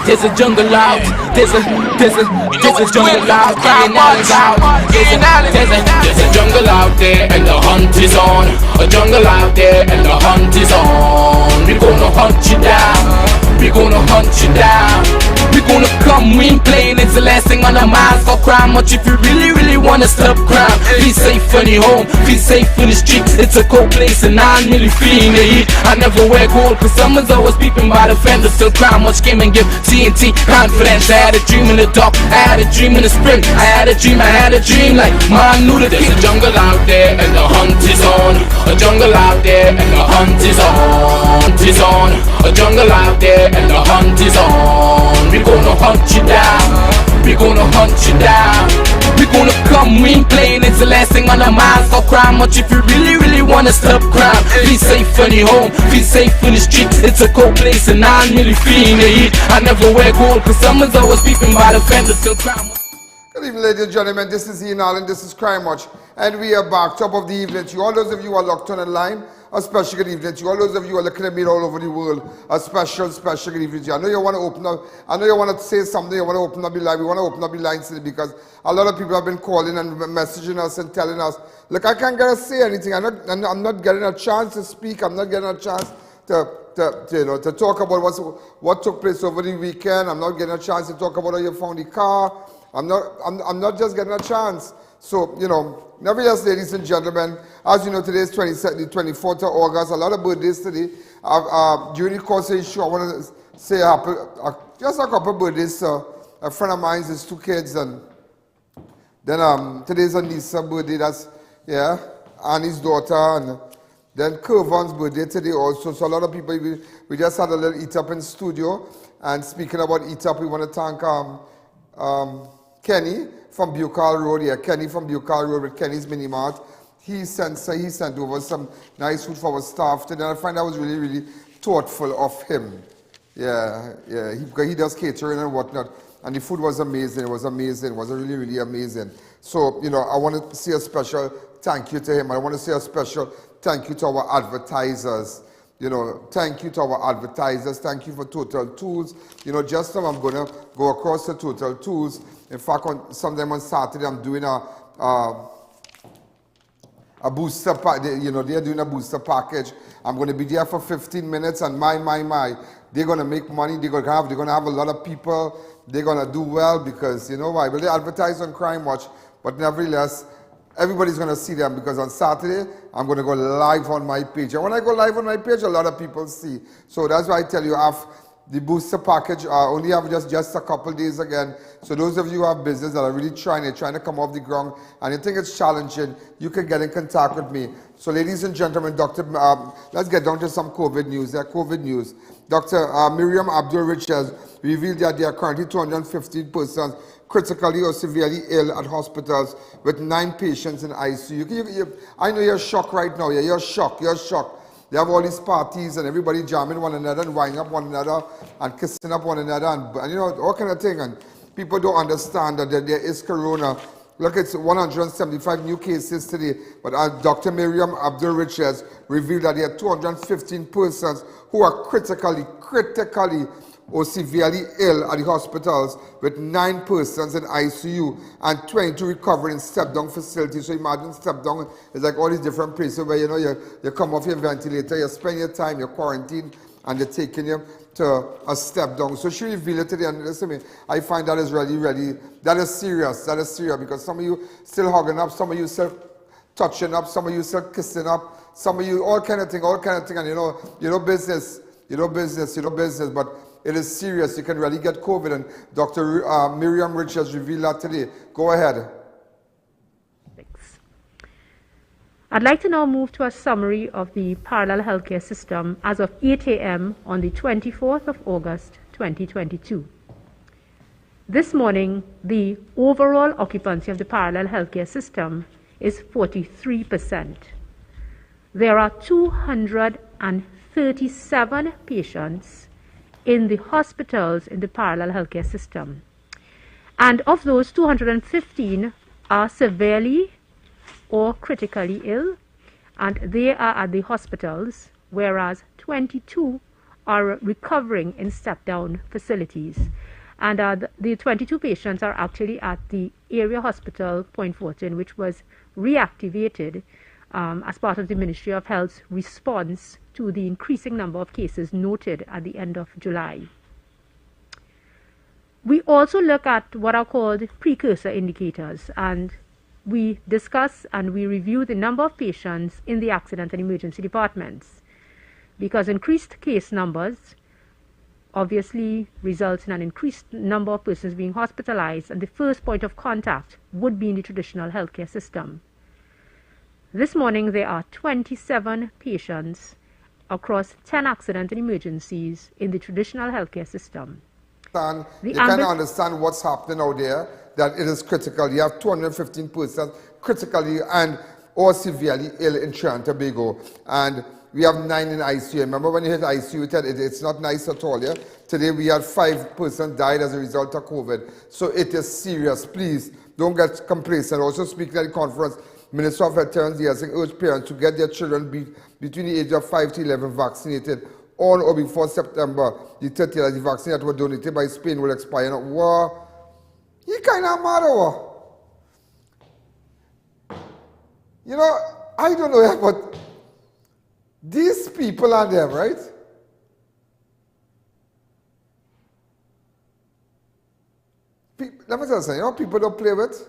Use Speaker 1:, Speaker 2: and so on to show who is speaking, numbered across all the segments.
Speaker 1: There's a jungle out. There's a jungle out. There's a jungle out there and the hunt is on. A jungle out there and the hunt is on. We gonna hunt you down. We gonna hunt you down. We gonna come, we ain't playing. It's the last thing on our minds for crime. Much if you really wanna stop crime. Be safe in your home, be safe in the streets. It's a cold place and I'm really feeling the heat. I never wear gold cause someone's always peeping by the fence. Still crime, much came and give TNT confidence. I had a dream in the dark, I had a dream in the spring. I had a dream like Martin Luther. There's a jungle out there and the hunt is on. A jungle out there and the hunt is on. A jungle out there and the hunt is on. We gonna hunt you down. We gonna hunt you down. We gonna come, we ain't playing. It's the last thing on our minds for crime. Much if you really wanna stop crime. Be safe in your home, be safe in the streets. It's a cold place and I'm really feeling the heat. I never wear gold cause someone's always peeping by the fence. Still crime.
Speaker 2: Good evening, ladies and gentlemen. This is Ian Allen. This is Crime Watch, and we are back. Top of the evening to you. All those of you who are locked on the line, a special good evening to you. All those of you who are looking at me all over the world, a special good evening to you. I know you want to open up. I know you want to say something. You want to open up the line. We want to open up the lines today because a lot of people have been calling and messaging us and telling us, look, I can't get to say anything. I'm not getting a chance to speak. I'm not getting a chance to talk about what took place over the weekend. I'm not getting a chance to talk about how you found the car. I'm not just getting a chance. So, nevertheless, ladies and gentlemen, as you know, today is the 24th of August. A lot of birthdays today. During the course of the show, I want to say just a couple of birthdays. A friend of mine has 2 kids, and then today's Anissa's birthday. That's Annie's daughter, and then Kervan's birthday today also. So a lot of people. We just had a little eat up in the studio, and speaking about eat up, we want to thank Kenny from Bucal Road. Kenny from Bucal Road with Kenny's Mini Mart. He sent over some nice food for our staff today. I find that was really thoughtful of him. He does catering and whatnot. And the food was amazing. It was really amazing. So, I want to say a special thank you to him. I want to say a special thank you to our advertisers. Thank you to our advertisers. Thank you for Total Tools. Just now I'm going to go across to Total Tools. In fact, sometime on Saturday, I'm doing a booster pack. They're doing a booster package. I'm going to be there for 15 minutes, and my, they're going to make money. They're going to have a lot of people. They're going to do well because, why? Well, they advertise on Crime Watch, but nevertheless, everybody's going to see them because on Saturday, I'm going to go live on my page. And when I go live on my page, a lot of people see. So that's why I tell you, the booster package only have just a couple days again. So those of you who have business that are really trying to come off the ground and you think it's challenging, you can get in contact with me. So ladies and gentlemen, let's get down to some COVID news. COVID news. Dr. Miriam Abdul-Richards revealed that there are currently 215 persons critically or severely ill at hospitals with 9 patients in ICU. I know you're shocked right now. You're shocked. They have all these parties and everybody jamming one another and winding up one another and kissing up one another and all kind of thing. And people don't understand that there is corona. Look, it's 175 new cases today. But Dr. Miriam Abdul-Richards revealed that there are 215 persons who are critically or severely ill at the hospitals with 9 persons in ICU and 22 recovering in step-down facilities. So imagine step-down is like all these different places where you come off your ventilator, you spend your time, you're quarantined, and they're taking you to a step-down. So she revealed it today, and listen to me, I find that is really, that is serious because some of you still hugging up, some of you still touching up, some of you still kissing up, some of you, all kind of thing, and business, but it is serious. You can really get COVID, and Dr. Miriam Richards revealed that today. Go ahead.
Speaker 3: Thanks. I'd like to now move to a summary of the parallel healthcare system as of 8 a.m. on the 24th of August, 2022. This morning, the overall occupancy of the parallel healthcare system is 43%. There are 237 patients in the hospitals in the parallel healthcare system. And of those, 215 are severely or critically ill, and they are at the hospitals, whereas 22 are recovering in step-down facilities. And the 22 patients are actually at the area hospital, Point Fortin, which was reactivated as part of the Ministry of Health's response to the increasing number of cases noted at the end of July. We also look at what are called precursor indicators, and we discuss and we review the number of patients in the accident and emergency departments, because increased case numbers obviously results in an increased number of persons being hospitalized, and the first point of contact would be in the traditional healthcare system. This morning there are 27 patients across 10 accident and emergencies in the traditional healthcare system.
Speaker 2: You can understand what's happening out there, that it is critical. You have 215 persons critically and or severely ill in Trinidad and Tobago, and we have 9 in ICU. Remember when you hit ICU, it's not nice at all. Yeah? Today we had 5 persons died as a result of COVID. So it is serious. Please don't get complacent. Also speaking at the conference, Minister of Veterans has urged parents to get their children between the age of 5 to 11 vaccinated on or before September the 30th, as the vaccine that were donated by Spain will expire. Wow, you kind of mad over. You know, I don't know, but these people are them, right? Let me tell you something, you know people don't play with?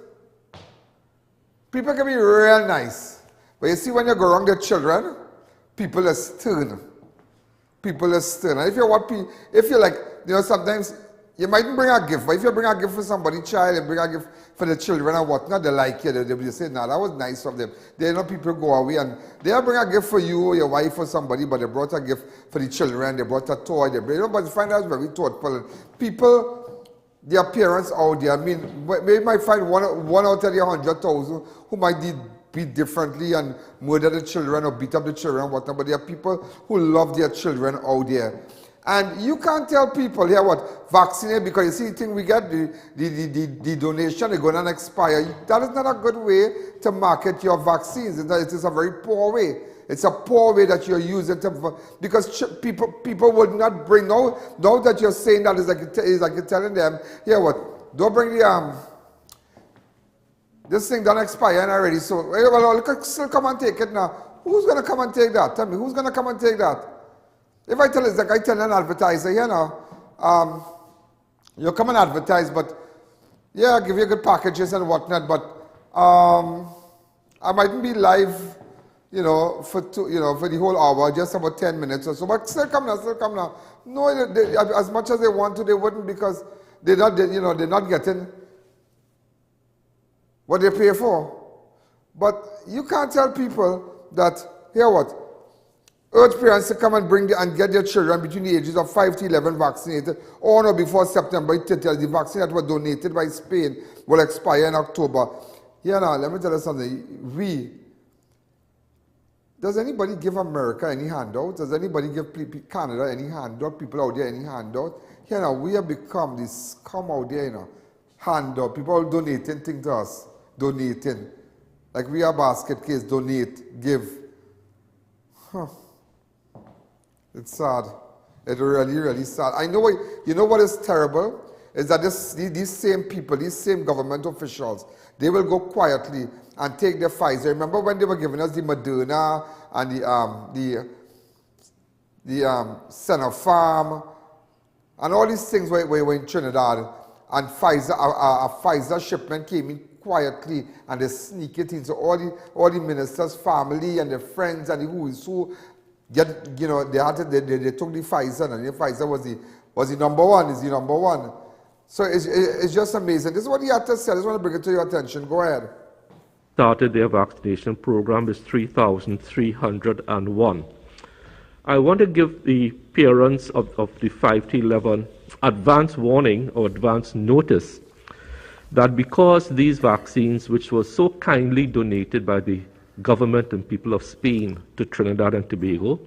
Speaker 2: People can be real nice. But you see when you go around their children, people are stern. People are stern. And if you're like, you know, sometimes you mightn't bring a gift, but if you bring a gift for somebody's child, you bring a gift for the children and whatnot, they like you. They say, nah, that was nice of them. They know people go away and they'll bring a gift for you or your wife or somebody, but they brought a gift for the children, they brought a toy, but you find out very thoughtful. People, their parents out there, I mean, maybe might find one out of the 100,000 who might beat differently and murder the children or beat up the children and whatnot, but there are people who love their children out there. And you can't tell people here what vaccinate, because you see the thing we get, the donation, they're going to expire. That is not a good way to market your vaccines. It is a very poor way. It's a poor way that you're using to, because people would not bring, now that you're saying that, it's like you're telling them, here what, don't bring the, this thing don't expire already, so, well, look, still come and take it now. Who's going to come and take that? Tell me, who's going to come and take that? If I tell, it's like I tell an advertiser, you know, you come and advertise, but yeah, I'll give you good packages and whatnot, but I mightn't be live, you know, for the whole hour, just about 10 minutes or so, but still come now. No, as much as they want to, they wouldn't, because they're not getting what they pay for. But you can't tell people that, here what, urge parents to come and get their children between the ages of 5 to 11 vaccinated on or before September 30th. The vaccine that was donated by Spain will expire in October. Here now, let me tell you something. Does anybody give America any handout? Does anybody give Canada any handout? People out there any handout? Here now, we have become this scum out there, you know, handout. People are donating things to us. Donating. Like we are basket case, donate, give. Huh. It's sad. It's really, really sad. I know. You know what is terrible? Is that these same people, these same government officials, they will go quietly and take their Pfizer. Remember when they were giving us the Moderna and the Sinopharm and all these things were in Trinidad, and Pfizer, a Pfizer shipment came in quietly and they sneak it in. So all the ministers' family and their friends and the who is who get, you know, they took the Pfizer, and the Pfizer was the number one, is the number one. So it's just amazing. This is what he had to say. I just want to bring it to your attention. Go ahead.
Speaker 4: Started their vaccination program is 3,301. I want to give the parents of the 5 to 11 advance warning or advance notice that because these vaccines, which were so kindly donated by the government and people of Spain to Trinidad and Tobago,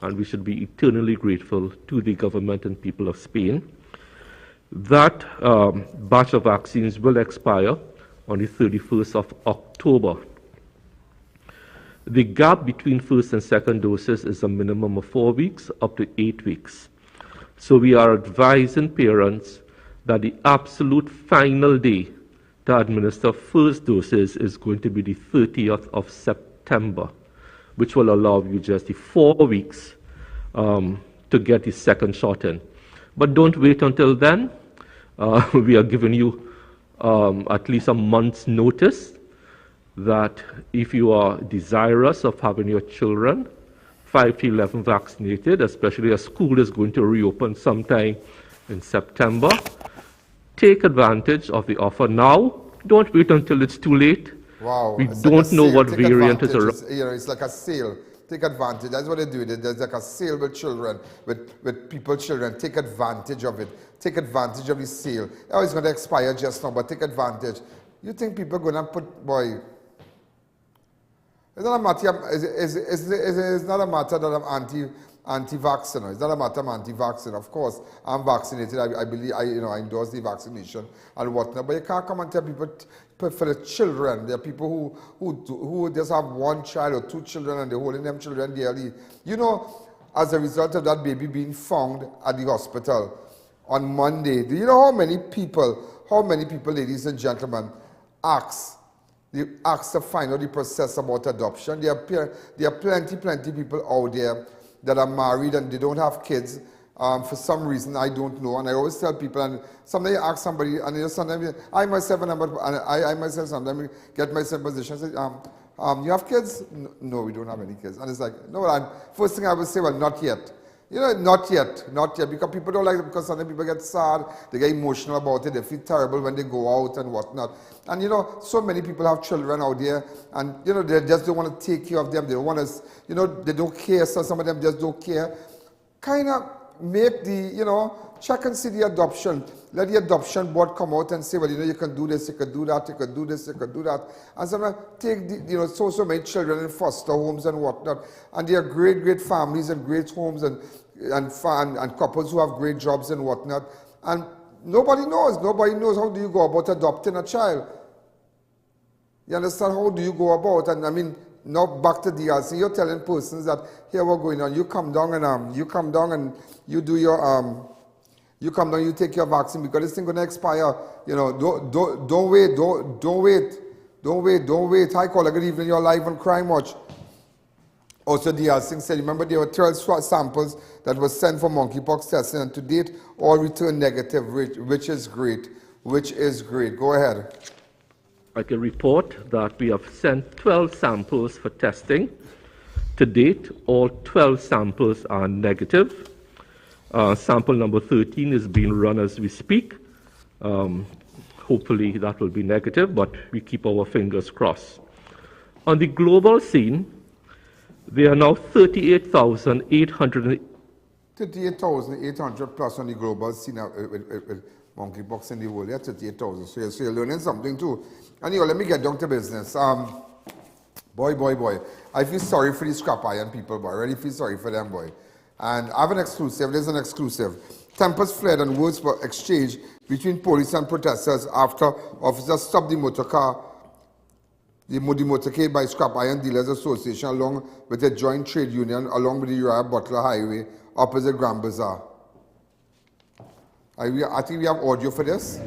Speaker 4: and we should be eternally grateful to the government and people of Spain, that batch of vaccines will expire on the 31st of October. The gap between first and second doses is a minimum of 4 weeks up to 8 weeks. So we are advising parents that the absolute final day to administer first doses is going to be the 30th of September, which will allow you just the 4 weeks to get the second shot in. But don't wait until then. We are giving you at least a month's notice that if you are desirous of having your children 5 to 11 vaccinated, especially as school is going to reopen sometime in September, take advantage of the offer now. Don't wait until it's too late.
Speaker 2: Wow.
Speaker 4: We don't know what variant is around.
Speaker 2: It's like a sale. Take advantage. That's what they do. There's like a sale with children, with people's children. Take advantage of it. Take advantage of the sale. Oh, it's going to expire just now, but take advantage. You think people are going to put, boy, it's not a matter, it's not a matter that I'm anti-vaccine. It's not a matter I'm anti-vaccine. Of course, I'm vaccinated. I believe, I endorse the vaccination and whatnot. But you can't come and tell people for the children. There are people who just have one child or two children and they're holding them children dearly. You know, as a result of that baby being found at the hospital on Monday, do you know how many people, ladies and gentlemen, asked to find out the process about adoption? There are plenty people out there that are married and they don't have kids for some reason I don't know. And I always tell people, and sometimes I ask somebody, and sometimes I myself sometimes get myself in position and say, you have kids? No, we don't have any kids. And it's like, no, and first thing I would say, well, not yet. You know, not yet, because people don't like it, because sometimes people get sad, they get emotional about it, they feel terrible when they go out and whatnot. And you know, so many people have children out there, and you know, they just don't want to take care of them, they don't want to, you know, they don't care, so some of them just don't care. Kind of make the, you know, check and see the adoption. Let the adoption board come out and say, well, you know, you can do this, you can do that, you can do this, you can do that. And sometimes take the, you know, so many children in foster homes and whatnot. And they are great families and great homes and couples who have great jobs and whatnot. And nobody knows how do you go about adopting a child. You understand? How do you go about? And I mean, now back to DRC, you're telling persons that here we're going on, you come down and you do your you come down, you take your vaccine because this thing gonna expire. You know, don't wait. Hi caller, good evening, you're live on Crime Watch. Also, DRC said, remember there were 12 samples that were sent for monkeypox testing, and to date, all returned negative, which is great. Go ahead.
Speaker 4: I can report that we have sent 12 samples for testing. To date, all 12 samples are negative. Sample number 13 is being run as we speak. Hopefully that will be negative, but we keep our fingers crossed. On the global scene, there are now 38,800
Speaker 2: plus on the global scene with monkeypox in the world. Yeah, 38,000. So you're learning something too. Anyway, let me get down to business. Boy. I feel sorry for the scrap iron people, boy. I really feel sorry for them, boy. And I have an exclusive. There's an exclusive. Tempers flared and words were exchanged between police and protesters after officers stopped the motorcade by Scrap Iron Dealers Association along with a joint trade union along with the Uriah Butler Highway opposite Grand Bazaar. I think we have audio for this.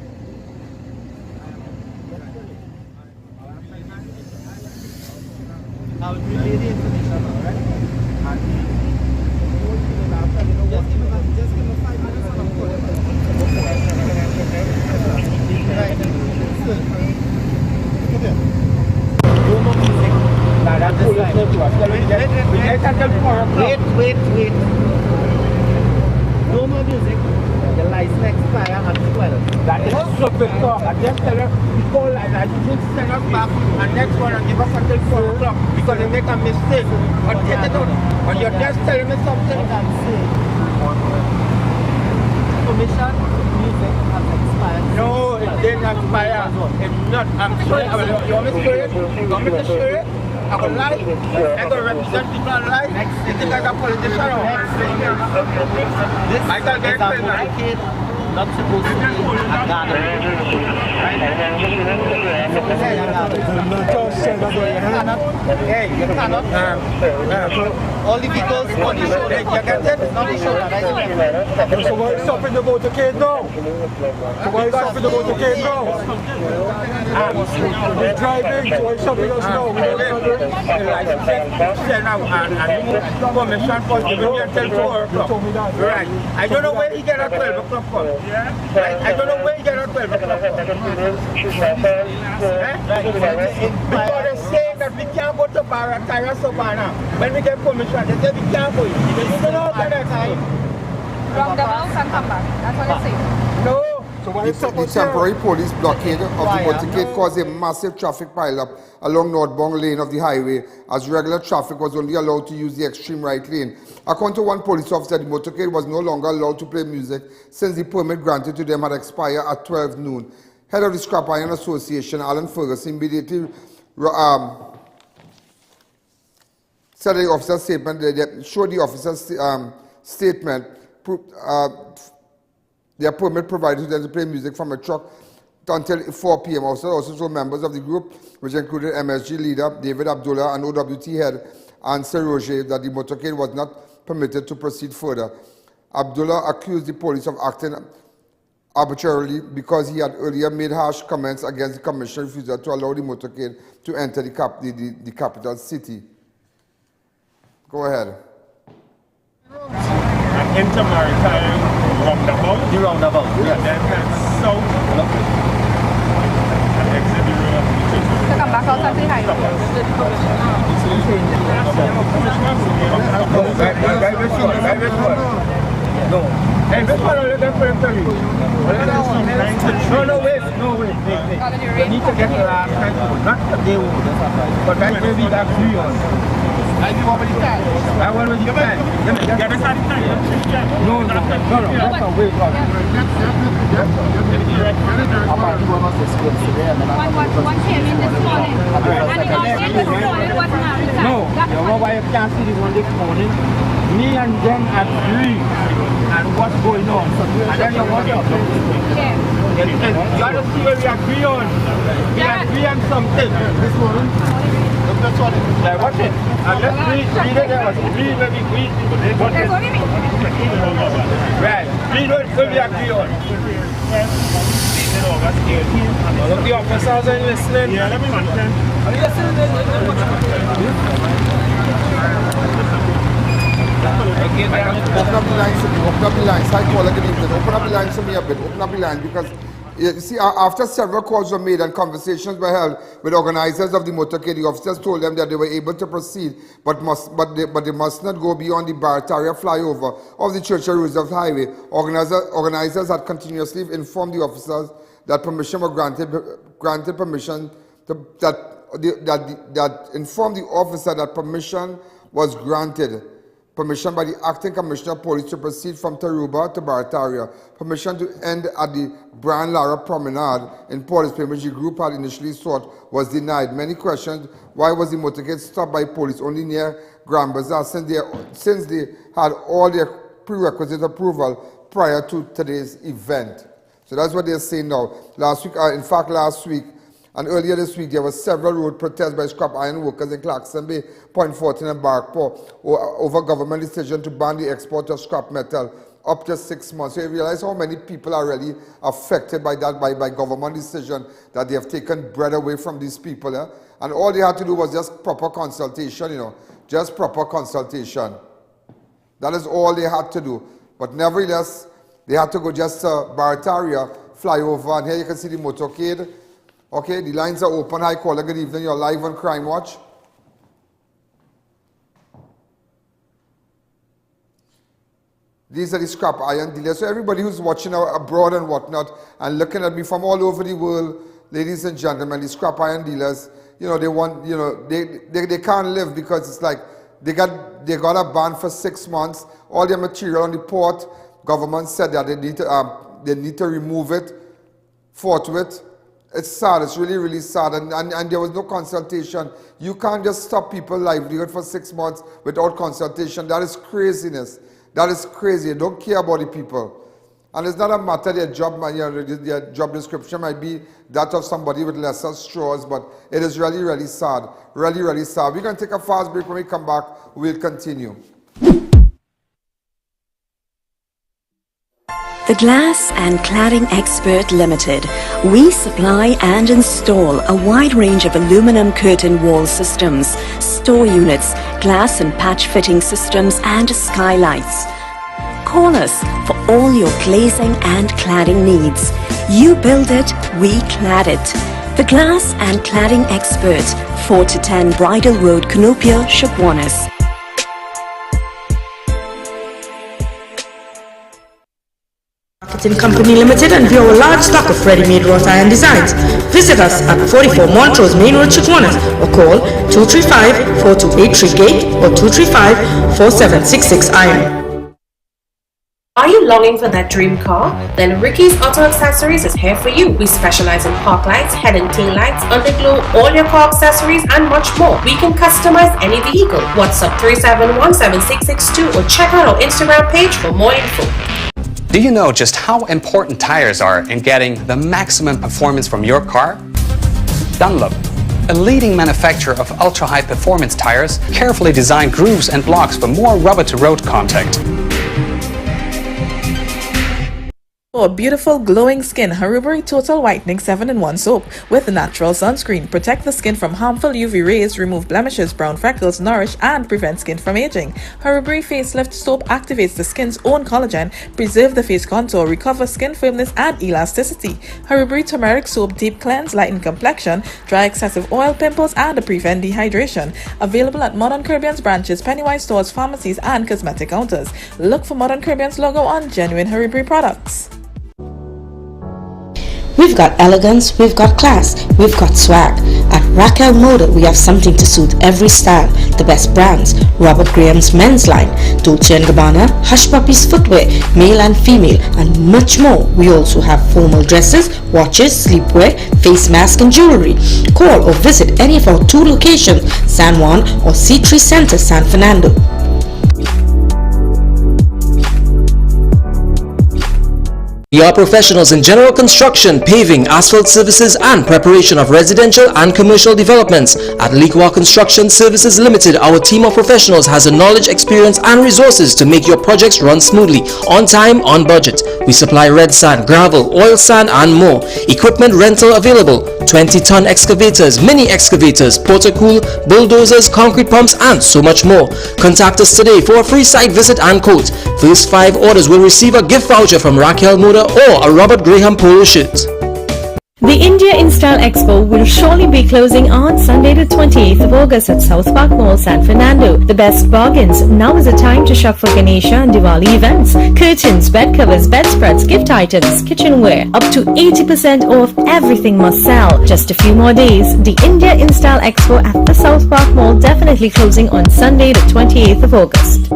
Speaker 5: Just give me 5 minutes and I'm Wait. No more music. The license expires on 12.
Speaker 6: That is stupid talk. I just tell her, people like that, you should send us back and next one and give us until 4 o'clock because they make a mistake. Or take it out. Or you're just telling me something.
Speaker 5: Permission music has expired.
Speaker 6: No, it didn't expire. It's not. I'm sorry. You want me to show it? You want me to show it? I will lie. I'm going to represent people and lie. You think I'm a politician or what?
Speaker 5: This
Speaker 6: I can get
Speaker 5: is a motorcade, not supposed to be a garden. Right?
Speaker 6: Hey, you cannot. All the vehicles on the shoulder, you can get it on the shoulder.
Speaker 7: So why is stopping the motorcade now? So why is stopping the motorcade now? We're driving, so why is stopping us now?
Speaker 6: Permission for giving you until 4 o'clock. Right. I don't know where he get at 12 o'clock from. Right. I don't know where he get at 12 o'clock from. Because they say that we can't go to Barataya Sabana. When we get permission, they say we can't go. You don't know at that time.
Speaker 8: Roundabout and come back. That's what they say.
Speaker 6: No.
Speaker 7: So why is
Speaker 2: The temporary police blockade of the motorcade caused a massive traffic pileup along northbound lane of the highway, as regular traffic was only allowed to use the extreme right lane. According to one police officer, the motorcade was no longer allowed to play music since the permit granted to them had expired at 12 noon. Head of the Scrap Iron Association, Allan Ferguson, immediately said the officer's statement, they showed the officer's statement, their permit provided them to play music from a truck until 4 p.m. Also told members of the group, which included MSG leader David Abdullah and OWT head Ansel Roger, that the motorcade was not permitted to proceed further. Abdullah accused the police of acting arbitrarily because he had earlier made harsh comments against the commissioner's refusal to allow the motorcade to enter the capital city. Go ahead.
Speaker 9: Into Maritime roundabout.
Speaker 6: The roundabout, yes.
Speaker 9: Then south. And exit the road.
Speaker 8: To come back out of the highway.
Speaker 6: No. Hey, this one only them for him to read. No, wait. We need to get the last time, not the day one. But that may be that 3 on. I do what you can. I want what you can. Get us out of time. No, that's a way for it.
Speaker 8: One came in this morning. And the audience this morning was not resigned.
Speaker 6: No, you know why you can't see this one this morning? Me and them agree and what's going on. And then you want to
Speaker 8: Yeah.
Speaker 6: you got to see where we agree on. We agree on something. This morning? Like watch it. And let's read it. There was read where we agree.
Speaker 8: That's what you mean.
Speaker 6: Right. Read where we agree on.
Speaker 7: Look, the officers are listening.
Speaker 9: Yeah, let me understand.
Speaker 2: Open up the lines to me, open up the lines. Hi, caller, good evening. Open up the lines to me a bit, open up the lines, because you see, after several calls were made and conversations were held with organizers of the motorcade, the officers told them that they were able to proceed, but they must not go beyond the Barataria flyover of the Church of Roosevelt Highway. Organizers had continuously informed the officers that permission was granted permission that informed the officer that permission was granted. Permission by the Acting Commissioner of Police to proceed from Taruba to Barataria. Permission to end at the Brian Lara Promenade in Port Spain, which the group had initially sought, was denied. Many questioned why was the motorcade stopped by police only near Grand Bazaar since they had all their prerequisite approval prior to today's event. So that's what they're saying now. Last week, and earlier this week, there were several road protests by scrap iron workers in Clarkson Bay, Point 14 and Barkpore over government decision to ban the export of scrap metal up to 6 months. So you realize how many people are really affected by that, by government decision, that they have taken bread away from these people. And all they had to do was just proper consultation, just proper consultation. That is all they had to do. But nevertheless, they had to go just to Barataria, fly over, and here you can see the motorcade. Okay, the lines are open. Hi, caller, good evening. You're live on Crime Watch. These are the scrap iron dealers. So everybody who's watching abroad and whatnot and looking at me from all over the world, ladies and gentlemen, the scrap iron dealers, they want, they can't live because it's like they got a ban for 6 months. All their material on the port, government said that they need to remove it forthwith. It's sad. It's really, really sad. And there was no consultation. You can't just stop people's livelihood for 6 months without consultation. That is craziness. That is crazy. You don't care about the people. And it's not a matter their job description might be that of somebody with lesser straws, but it is really, really sad. Really, really sad. We're going to take a fast break. When we come back, we'll continue.
Speaker 10: The Glass and Cladding Expert Limited. We supply and install a wide range of aluminum curtain wall systems, store units, glass and patch fitting systems and skylights. Call us for all your glazing and cladding needs. You build it, we clad it. The Glass and Cladding Expert, 4 to 10 Bridal Road, Canopia, Shipwanis.
Speaker 11: Marketing Company Limited and view our large stock of ready-made wrought iron designs. Visit us at 44 Montrose Main Road, Chitwanas, or call 235-4283 Gate or 235-4766 Iron.
Speaker 12: Are you longing for that dream car? Then Ricky's Auto Accessories is here for you. We specialize in park lights, head and tail lights, underglow, all your car accessories, and much more. We can customize any vehicle. WhatsApp 3717662 or check out our Instagram page for more info.
Speaker 13: Do you know just how important tires are in getting the maximum performance from your car? Dunlop, a leading manufacturer of ultra-high performance tires, carefully designed grooves and blocks for more rubber-to-road contact.
Speaker 14: For a beautiful glowing skin, Harubari Total Whitening 7-in-1 soap with natural sunscreen. Protect the skin from harmful UV rays, remove blemishes, brown freckles, nourish and prevent skin from aging. Harubari Facelift Soap activates the skin's own collagen, preserve the face contour, recover skin firmness and elasticity. Harubari Turmeric Soap Deep Cleanse, lighten complexion, dry excessive oil, pimples and prevent dehydration. Available at Modern Caribbean's branches, Pennywise stores, pharmacies and cosmetic counters. Look for Modern Caribbean's logo on genuine Harubari products.
Speaker 11: We've got elegance, we've got class, we've got swag. At Raquel Moda, we have something to suit every style. The best brands: Robert Graham's men's line, Dolce & Gabbana, Hush Puppies footwear, male and female, and much more. We also have formal dresses, watches, sleepwear, face mask and jewelry. Call or visit any of our 2 locations, San Juan or C3 Center, San Fernando.
Speaker 15: We are professionals in general construction, paving, asphalt services and preparation of residential and commercial developments. At Liqua Construction Services Limited, our team of professionals has the knowledge, experience and resources to make your projects run smoothly, on time, on budget. We supply red sand, gravel, oil sand and more. Equipment rental available: 20-ton excavators, mini excavators, portacool, bulldozers, concrete pumps and so much more. Contact us today for a free site visit and quote. First 5 orders will receive a gift voucher from Raquel Moda or a Robert Graham polo shirt.
Speaker 16: The India InStyle Expo will surely be closing on Sunday the 28th of August at South Park Mall, San Fernando. The best bargains. Now is the time to shop for Ganesha and Diwali events. Curtains, bed covers, bedspreads, gift items, kitchenware. Up to 80% off everything must sell. Just a few more days. The India InStyle Expo at the South Park Mall definitely closing on Sunday the 28th of August.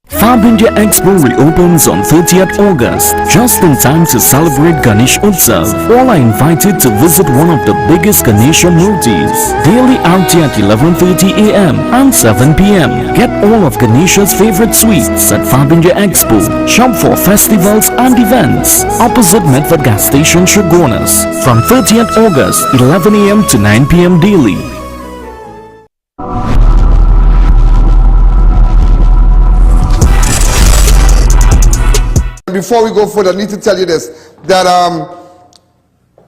Speaker 17: Fab India Expo reopens on 30th August, just in time to celebrate Ganesh Utsav. All are invited to visit one of the biggest Ganesha Murtis. Daily RT at 11:30 a.m. and 7 p.m. Get all of Ganesha's favorite sweets at Fab India Expo. Shop for festivals and events. Opposite Medford Gas Station, Shogunas. From 30th August, 11 a.m. to 9 p.m. daily.
Speaker 2: Before we go further, I need to tell you this, that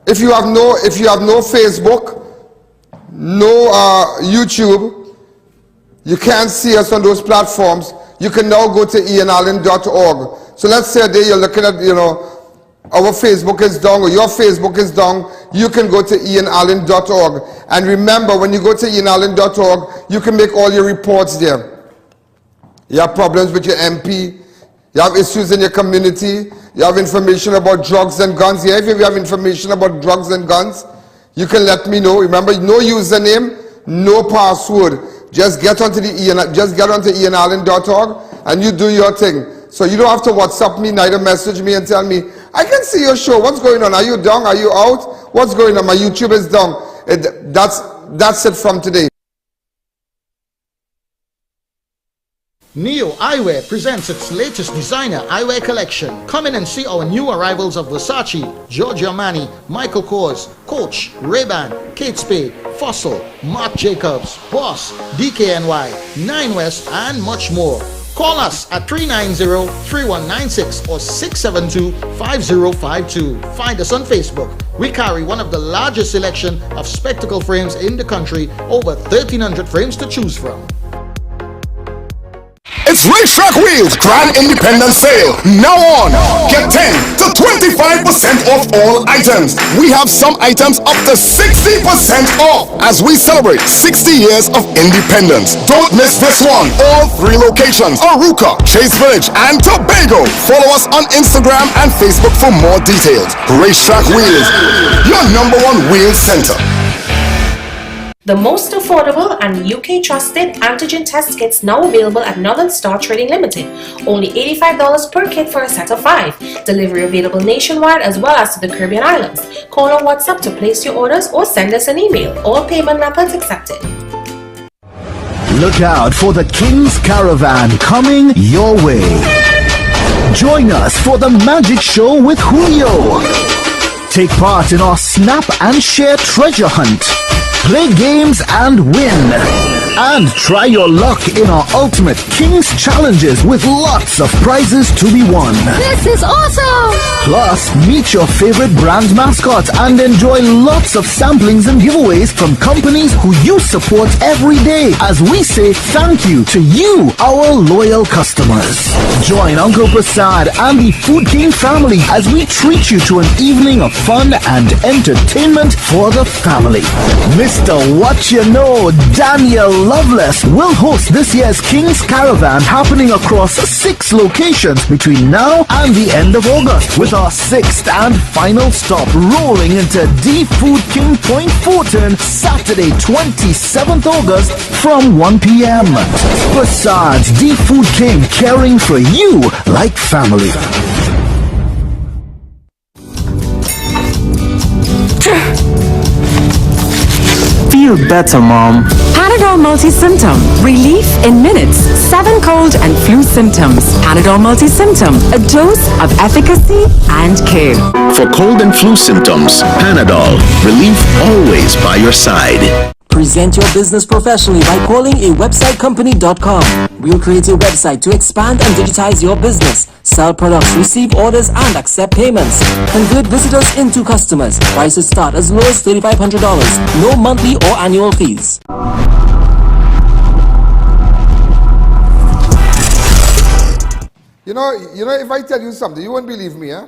Speaker 2: if you have no Facebook, no YouTube, you can't see us on those platforms, you can now go to ianallen.org. So let's say a day you're looking at, our Facebook is down or your Facebook is down, you can go to ianallen.org. And remember, when you go to ianallen.org, you can make all your reports there. You have problems with your MP, you have issues in your community, you have information about drugs and guns. Yeah, if you have information about drugs and guns, you can let me know. Remember, no username, no password. Just get onto ianallen.org and you do your thing. So you don't have to WhatsApp me, neither message me and tell me, I can see your show. What's going on? Are you down? Are you out? What's going on? My YouTube is down. That's it from today.
Speaker 18: Neo Eyewear presents its latest designer eyewear collection. Come in and see our new arrivals of Versace, Giorgio Armani, Michael Kors, Coach, Ray-Ban, Kate Spade, Fossil, Marc Jacobs, Boss, DKNY, 9 West, and much more. Call us at 390-3196 or 672-5052. Find us on Facebook. We carry one of the largest selection of spectacle frames in the country, over 1,300 frames to choose from.
Speaker 19: It's Racetrack Wheels Grand Independence Sale. Now on, get 10 to 25% off all items. We have some items up to 60% off as we celebrate 60 years of independence. Don't miss this one. All 3 locations, Aruca, Chase Village, and Tobago. Follow us on Instagram and Facebook for more details. Racetrack Wheels, your #1 wheel center.
Speaker 12: The most affordable and UK trusted antigen test kits now available at Northern Star Trading Limited. Only $85 per kit for a set of 5. Delivery available nationwide as well as to the Caribbean Islands. Call or WhatsApp to place your orders or send us an email. All payment methods accepted.
Speaker 20: Look out for the King's Caravan coming your way. Join us for the Magic Show with Julio. Take part in our Snap and Share treasure hunt. Play games and win. And try your luck in our ultimate King's Challenges with lots of prizes to be won.
Speaker 8: This is awesome!
Speaker 20: Plus, meet your favorite brand mascot and enjoy lots of samplings and giveaways from companies who you support every day as we say thank you to you, our loyal customers. Join Uncle Prasad and the Food King family as we treat you to an evening of fun and entertainment for the family. Mr. What You Know, Daniel Loveless will host this year's King's Caravan happening across 6 locations between now and the end of August, with our 6th and final stop rolling into D Food King Point Fulton Saturday 27th August from 1 p.m. Besides, D Food King, caring for you like family.
Speaker 17: Feel better, Mom.
Speaker 21: Panadol Multi-Symptom. Relief in minutes. 7 cold and flu symptoms. Panadol Multi-Symptom. A dose of efficacy and care.
Speaker 22: For cold and flu symptoms, Panadol. Relief always by your side.
Speaker 15: Present your business professionally by calling a websitecompany.com. We'll create a website to expand and digitize your business, sell products, receive orders, and accept payments. Convert visitors into customers. Prices start as low as $3,500. No monthly or annual fees.
Speaker 2: You know, if I tell you something, you won't believe me, eh?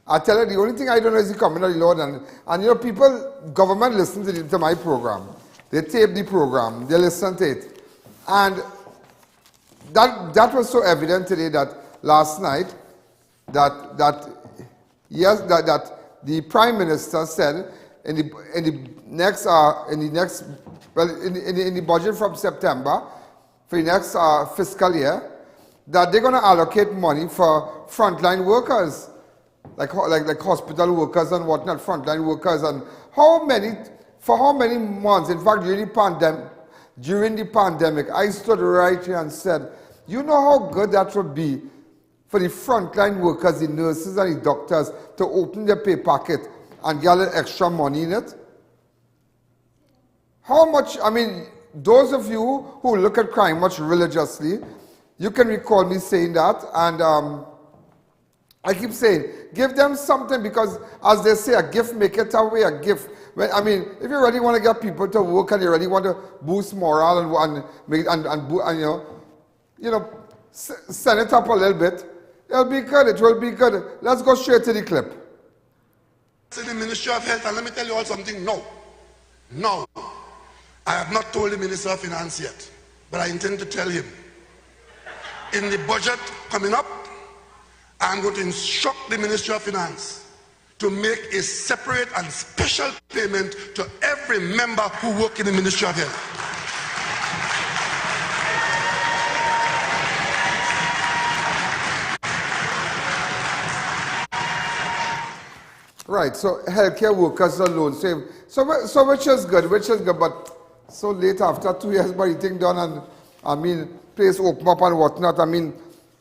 Speaker 2: I tell you, the only thing I don't know is the community law, and you know, people, government listen to my program. They tape the program, they listen to it. And that was so evident today that last night, that the Prime Minister said in the budget from September for the next fiscal year, that they're going to allocate money for frontline workers. Like hospital workers and whatnot, frontline workers, and for how many months, in fact, during the pandemic, I stood right here and said, you know how good that would be for the frontline workers, the nurses and the doctors to open their pay packet and get a little extra money in it? How much, I mean, those of you who look at crime much religiously, you can recall me saying that, and I keep saying, give them something, because as they say, a gift maketh away a gift. I mean, if you really want to get people to work and you really want to boost morale and send it up a little bit, it'll be good, it will be good. Let's go straight to the clip.
Speaker 23: In the Ministry of Health, and let me tell you all something, no, I have not told the Minister of Finance yet, but I intend to tell him. In the budget coming up, I'm going to instruct the Ministry of Finance to make a separate and special payment to every member who works in the Ministry of Health.
Speaker 2: Right, so healthcare workers alone so which is good, but so late after 2 years, but the thing done, I mean, place open up and whatnot. I mean,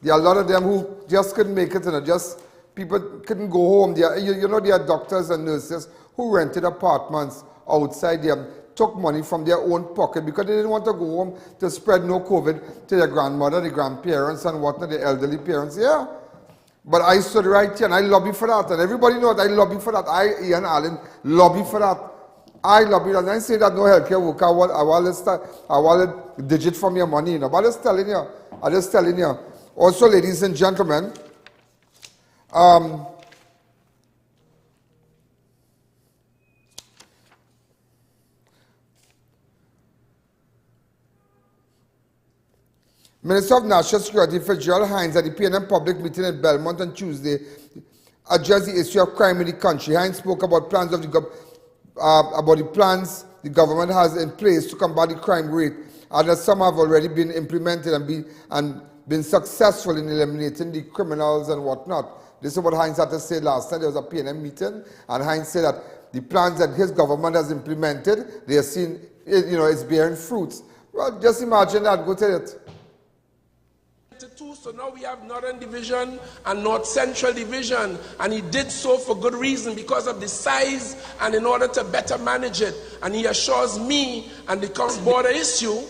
Speaker 2: there are a lot of them who just couldn't make it, just people couldn't go home. There are doctors and nurses who rented apartments outside them, took money from their own pocket because they didn't want to go home to spread no COVID to their grandmother, the grandparents and whatnot, the elderly parents. Yeah. But I stood right here and I lobbied for that. And everybody knows I lobby for that. Ian Allen, lobby for that. I lobby that. And I say that no healthcare worker, I want to digit from your money, But I'm just telling you. Also, ladies and gentlemen, Minister of National Security Fitzgerald Hines at the PNM public meeting in Belmont on Tuesday addressed the issue of crime in the country. Hines spoke about plans of the plans the government has in place to combat the crime rate, and that some have already been implemented and been successful in eliminating the criminals and whatnot. This is what Hines had to say last night. There was a PNM meeting, and Hines said that the plans that his government has implemented, they are seeing, it's bearing fruits. Well, just imagine that. Go to it.
Speaker 1: So now we have Northern Division and North Central Division, and he did so for good reason, because of the size and in order to better manage it. And he assures me and the cross-border issue.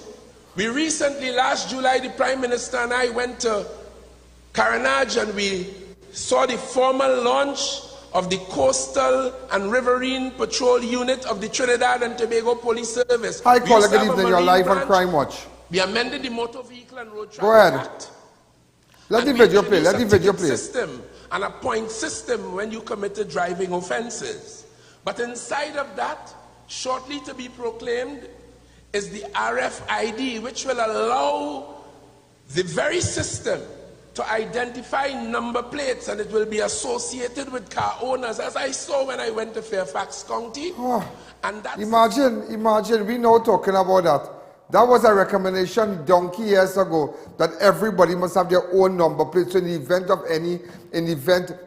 Speaker 1: We recently, last July, the Prime Minister and I went to Carenage and we saw the formal launch of the Coastal and Riverine Patrol Unit of the Trinidad and Tobago Police Service.
Speaker 2: Hi, caller, good evening. You're live on Crime Watch.
Speaker 1: We amended the Motor Vehicle and Road Traffic
Speaker 2: Go ahead.
Speaker 1: Act.
Speaker 2: Let the video play. Let the video play.
Speaker 1: System and a point system when you committed driving offenses. But inside of that, shortly to be proclaimed, is the RFID, which will allow the very system to identify number plates, and it will be associated with car owners, as I saw when I went to Fairfax County. And that's
Speaker 2: imagine, we now talking about that. That was a recommendation donkey years ago that everybody must have their own number plate. So in the event of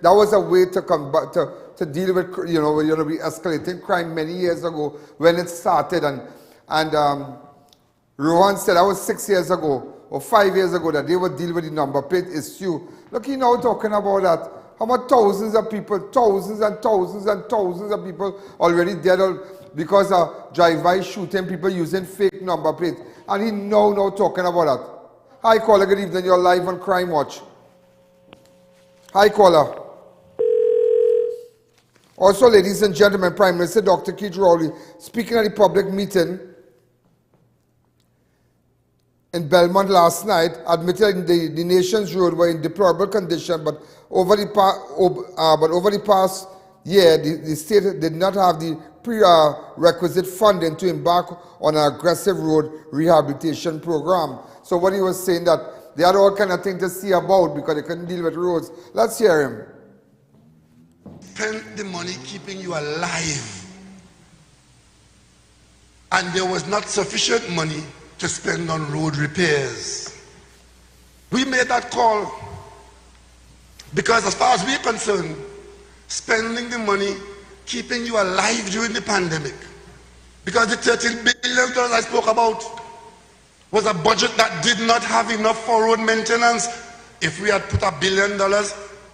Speaker 2: that was a way to combat, to deal with, we escalating crime many years ago when it started. And Rohan said that was 6 years ago or 5 years ago that they would deal with the number plate issue. Look, you now talking about that. How much thousands of people, thousands and thousands and thousands of people already dead because of drive-by shooting, people using fake number plates. And he now talking about that. Hi, caller, good evening. You're live on Crime Watch. Hi, caller. Also, ladies and gentlemen, Prime Minister Dr. Keith Rowley, speaking at the public meeting in Belmont last night, admitted the nation's roads were in deplorable condition, but over the past year, the state did not have the prerequisite funding to embark on an aggressive road rehabilitation program. So what he was saying that they had all kind of things to see about because they couldn't deal with roads. Let's hear him.
Speaker 23: Spent the money keeping you alive, and there was not sufficient money to spend on road repairs. We made that call because, as far as we're concerned, spending the money keeping you alive during the pandemic, because the $13 billion I spoke about was a budget that did not have enough for road maintenance. If we had put $1 billion,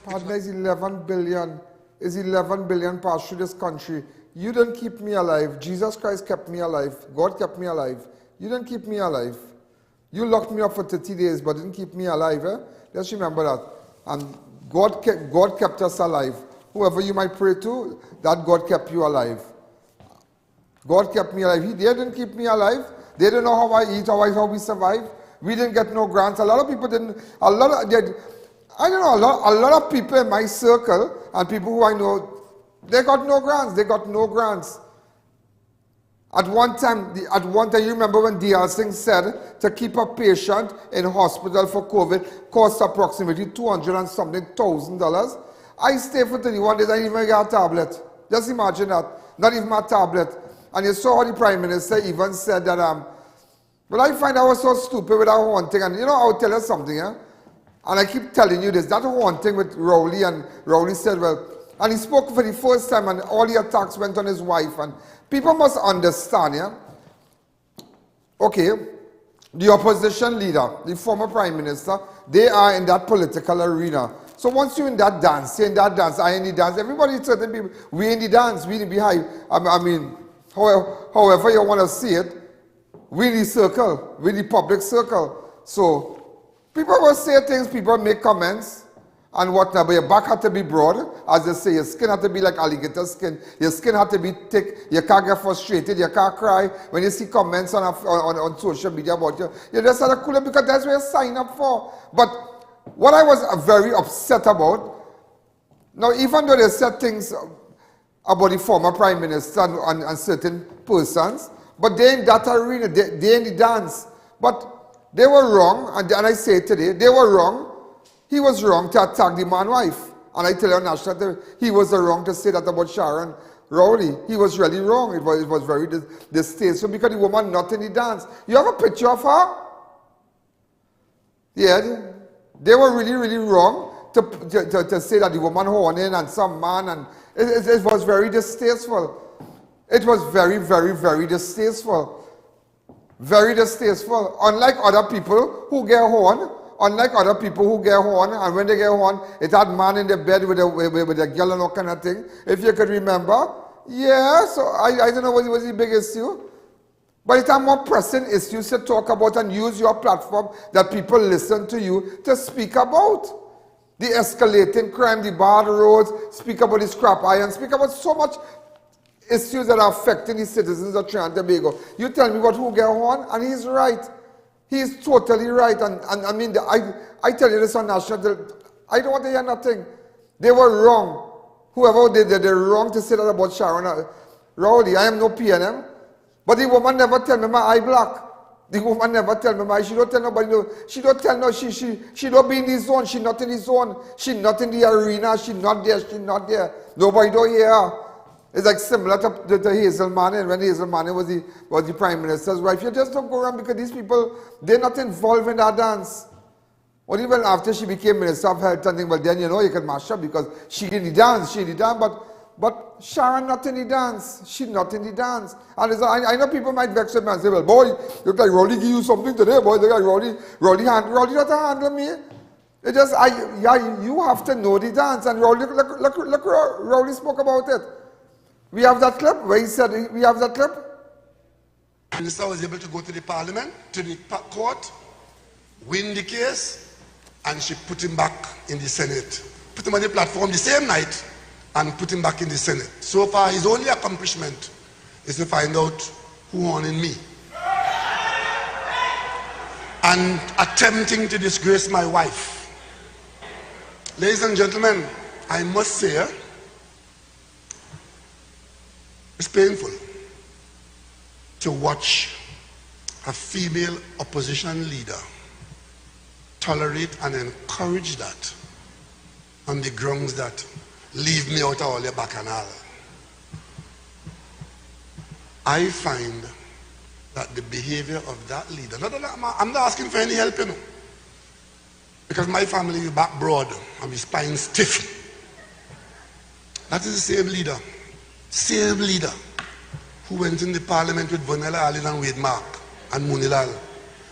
Speaker 2: partner, is 11 billion. Is 11 billion passed through this country. You didn't keep me alive. Jesus Christ kept me alive. God kept me alive. You didn't keep me alive. You locked me up for 30 days, but didn't keep me alive. Just remember that. And God kept us alive. Whoever you might pray to, that God kept you alive. God kept me alive. They didn't keep me alive. They didn't know how I eat, how we survive. We didn't get no grants. A lot of people didn't. A lot of people in my circle and people who I know, they got no grants. They got no grants. At one time, you remember when D.R. Singh said to keep a patient in hospital for COVID costs approximately $200 and something thousand. I stayed for 31 days, I didn't even get a tablet. Just imagine that. Not even my tablet. And you saw how the Prime Minister even said that, well, I find I was so stupid with that one thing. And I'll tell you something, and I keep telling you this, that one thing with Rowley, and Rowley said, well, and he spoke for the first time, and all the attacks went on his wife, and people must understand, okay, the opposition leader, the former prime minister, they are in that political arena. So once you're in that dance, I in the dance, everybody, certain people, we in the dance, we in the behind. I mean, however you want to see it, we in the circle, we in the public circle. So people will say things, people make comments, and whatnot, but your back had to be broad. As they say, your skin had to be like alligator skin. Your skin had to be thick. You can't get frustrated. You can't cry. When you see comments on social media about you, you just have to cool it because that's what you sign up for. But what I was very upset about, now even though they said things about the former prime minister and certain persons, but they in that arena, they in the dance. But they were wrong, and I say it today, they were wrong. He was wrong to attack the man's wife. And I tell you, national, he was wrong to say that about Sharon Rowley. He was really wrong. It was very distasteful because the woman not in the dance. You have a picture of her? Yeah, they were really, really wrong to say that the woman horning and some man, and it was very distasteful. It was very, very, very distasteful. Very distasteful. Unlike other people who get horned, and when they get horned, it had man in the bed with a girl and all kind of thing. If you could remember. Yeah, so I don't know what was the big issue. But it are more pressing issues to talk about and use your platform that people listen to you to speak about. The escalating crime, the bad roads, speak about the scrap iron, speak about so much issues that are affecting the citizens of Trinidad and Tobago. You tell me what who get horned, and he's right. He's totally right, and I mean, I tell you this on national, I don't want to hear nothing. They were wrong. Whoever did, they're wrong to say that about Sharon Rowley. I am no PNM, but the woman never tell me my eye black. The woman never tell me my, she don't tell nobody, no, she don't tell no, she don't be in the zone, she not in the zone, she not in the arena, she not there. Nobody don't hear her. It's like similar to Hazel Manning, when Hazel Manning was the Prime Minister's wife. You just don't go around because these people, they're not involved in that dance. Or even after she became Minister of Health and things, well then you know you can mash up because she in the dance, but Sharon not in the dance. She not in the dance. And I know people might vex with me and say, well boy, look like Rowley give you something today, boy, look like Rowley not to handle me. It just, you have to know the dance, and Rowley, look Rowley spoke about it. We have that clip where he said, we have that clip.
Speaker 23: The minister was able to go to the parliament, to the court, win the case, and she put him back in the Senate. Put him on the platform the same night and put him back in the Senate. So far, his only accomplishment is to find out who wanted me. And attempting to disgrace my wife. Ladies and gentlemen, I must say, it's painful to watch a female opposition leader tolerate and encourage that on the grounds that leave me out of all your bacchanal. I find that the behavior of that leader, I'm not asking for any help, you know, because my family is back broad and my spine stiff. That is the same leader who went in the parliament with Vanilla Alleyne and Wade Mark and Munilal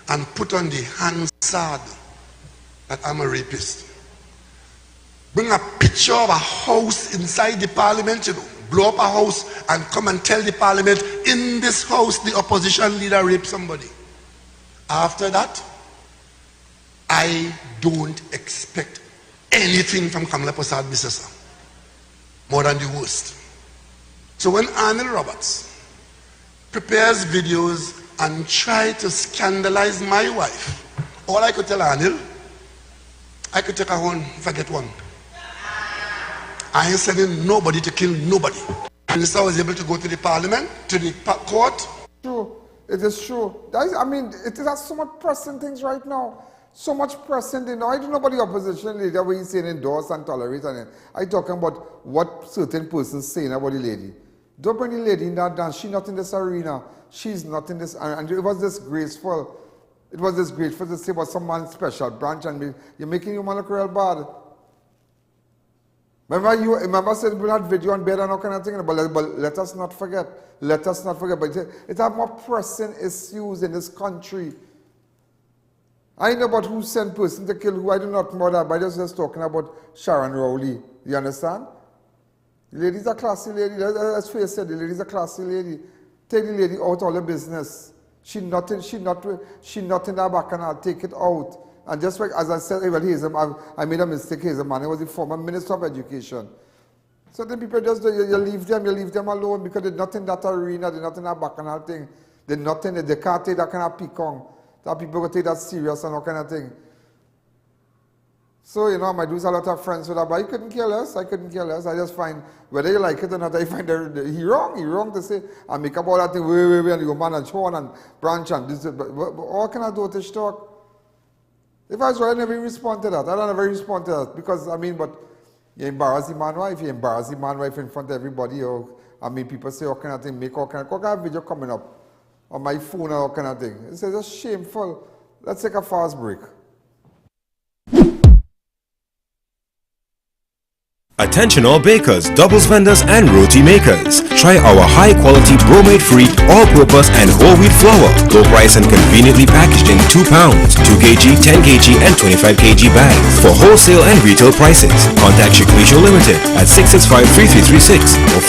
Speaker 23: and put on the Hansard that I'm a rapist. Bring a picture of a house inside the parliament, you know, blow up a house and come and tell the parliament, in this house the opposition leader raped somebody. After that, I don't expect anything from Kamala Prasad Bisesa more than the worst. So when Arnold Roberts prepares videos and try to scandalize my wife, all I could tell Arnold, I could take her home if I get one. I ain't sending nobody to kill nobody. The minister was able to go to the parliament, to the court.
Speaker 2: True, it is true. I mean, it has so much pressing things right now. So much pressing, you know. I don't know about the opposition leader where he's saying endorse and tolerate, and I'm talking about what certain persons saying about the lady. Don't bring the lady in that dance. She's not in this arena. She's not in this, and it was disgraceful. It was disgraceful to say about some man's special branch, and you're making your man look real bad. Remember said we had video on bed and all kind of thing, but let us not forget. Let us not forget. But it have more pressing issues in this country. I know about who sent person to kill who. I do not know that, but I just talking about Sharon Rowley. You understand? The lady's a classy lady. Let's face it, the lady's a classy lady. Take the lady out all the business. She not in that back and I'll take it out. And just like as I said, well, I made a mistake. He's a man. He was the former Minister of Education. So then people just you leave them alone because they're not in that arena. They're not in that bacchanal thing. They're not in it. They can't take that kind of pecan. That people will take that serious and all kind of thing. So, you know, I might lose a lot of friends with that, but I couldn't care less. I just find, whether you like it or not, I find he wrong to say, I make up all that thing, and you go man and Sean and branch and this, but what can I do with this talk? If I was right, I never respond to that. I don't ever respond to that, because, I mean, but you embarrass the man wife in front of everybody, or, I mean, people say all kind of thing, make all kind of video coming up on my phone and all kind of thing. It's just shameful. Let's take a fast break.
Speaker 3: Attention all bakers, doubles vendors and roti makers. Try our high quality bromate-free, all-purpose and whole wheat flour. Low price and conveniently packaged in 2 pounds, 2 kg, 10 kg and 25 kg bags. For wholesale and retail prices, contact Shiklisho Limited at 665-3336 or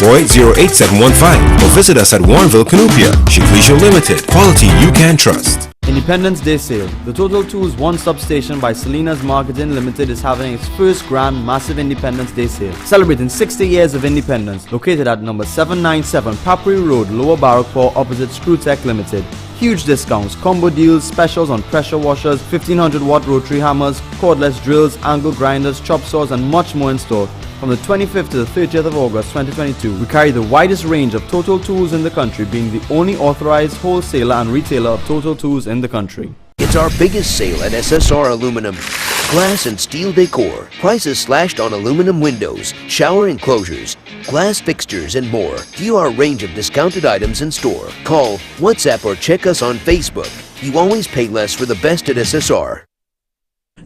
Speaker 3: 480-8715 or visit us at Warrenville, Canupia. Shiklisho Limited, quality you can trust.
Speaker 4: Independence Day Sale. The Total Tools one-stop station by Selena's Marketing Limited is having its first grand massive Independence Day Sale, celebrating 60 years of independence. Located at number 797 Papri Road, Lower Barrackpore, opposite Screwtech Limited. Huge discounts, combo deals, specials on pressure washers, 1500-watt rotary hammers, cordless drills, angle grinders, chop saws and much more in store. From the 25th to the 30th of August 2022, we carry the widest range of Total Tools in the country, being the only authorized wholesaler and retailer of Total Tools in the country.
Speaker 5: It's our biggest sale at SSR Aluminum. Glass and steel decor, prices slashed on aluminum windows, shower enclosures, glass fixtures and more. View our range of discounted items in store. Call, WhatsApp or check us on Facebook. You always pay less for the best at SSR.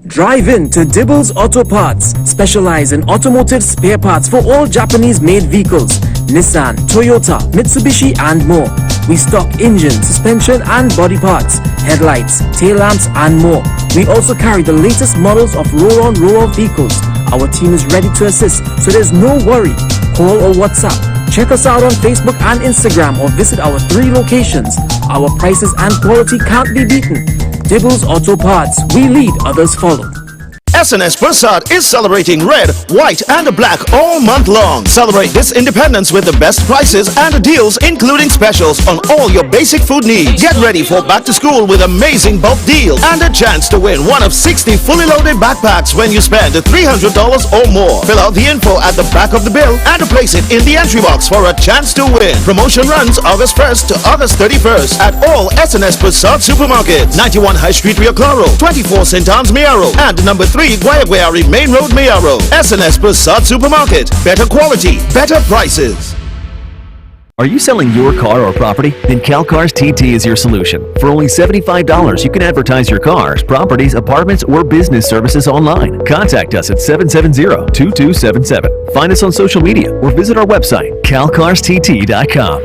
Speaker 15: Drive in to Dibbles Auto Parts, specialize in automotive spare parts for all Japanese-made vehicles, Nissan, Toyota, Mitsubishi and more. We stock engine, suspension and body parts, headlights, tail lamps and more. We also carry the latest models of roll-on, roll-off vehicles. Our team is ready to assist, so there's no worry. Call or WhatsApp. Check us out on Facebook and Instagram or visit our 3 locations. Our prices and quality can't be beaten. Dibbles Auto Parts. We lead, others follow.
Speaker 18: SNS Prasad is celebrating red, white and black all month long. Celebrate this independence with the best prices and deals, including specials on all your basic food needs. Get ready for back to school with amazing bulk deals and a chance to win one of 60 fully loaded backpacks when you spend $300 or more. Fill out the info at the back of the bill and place it in the entry box for a chance to win. Promotion runs August 1st to August 31st at all SNS Prasad supermarkets. 91 High Street, Rio Claro, 24 St. Anne's, Mayaro, and number 3 Guayaguayari Main Road, Mayaro. SNS Prasad Supermarket. Better quality, better prices.
Speaker 24: Are you selling your car or property? Then CalCars TT is your solution. For only $75, you can advertise your cars, properties, apartments, or business services online. Contact us at 770-2277. Find us on social media or visit our website, calcarstt.com.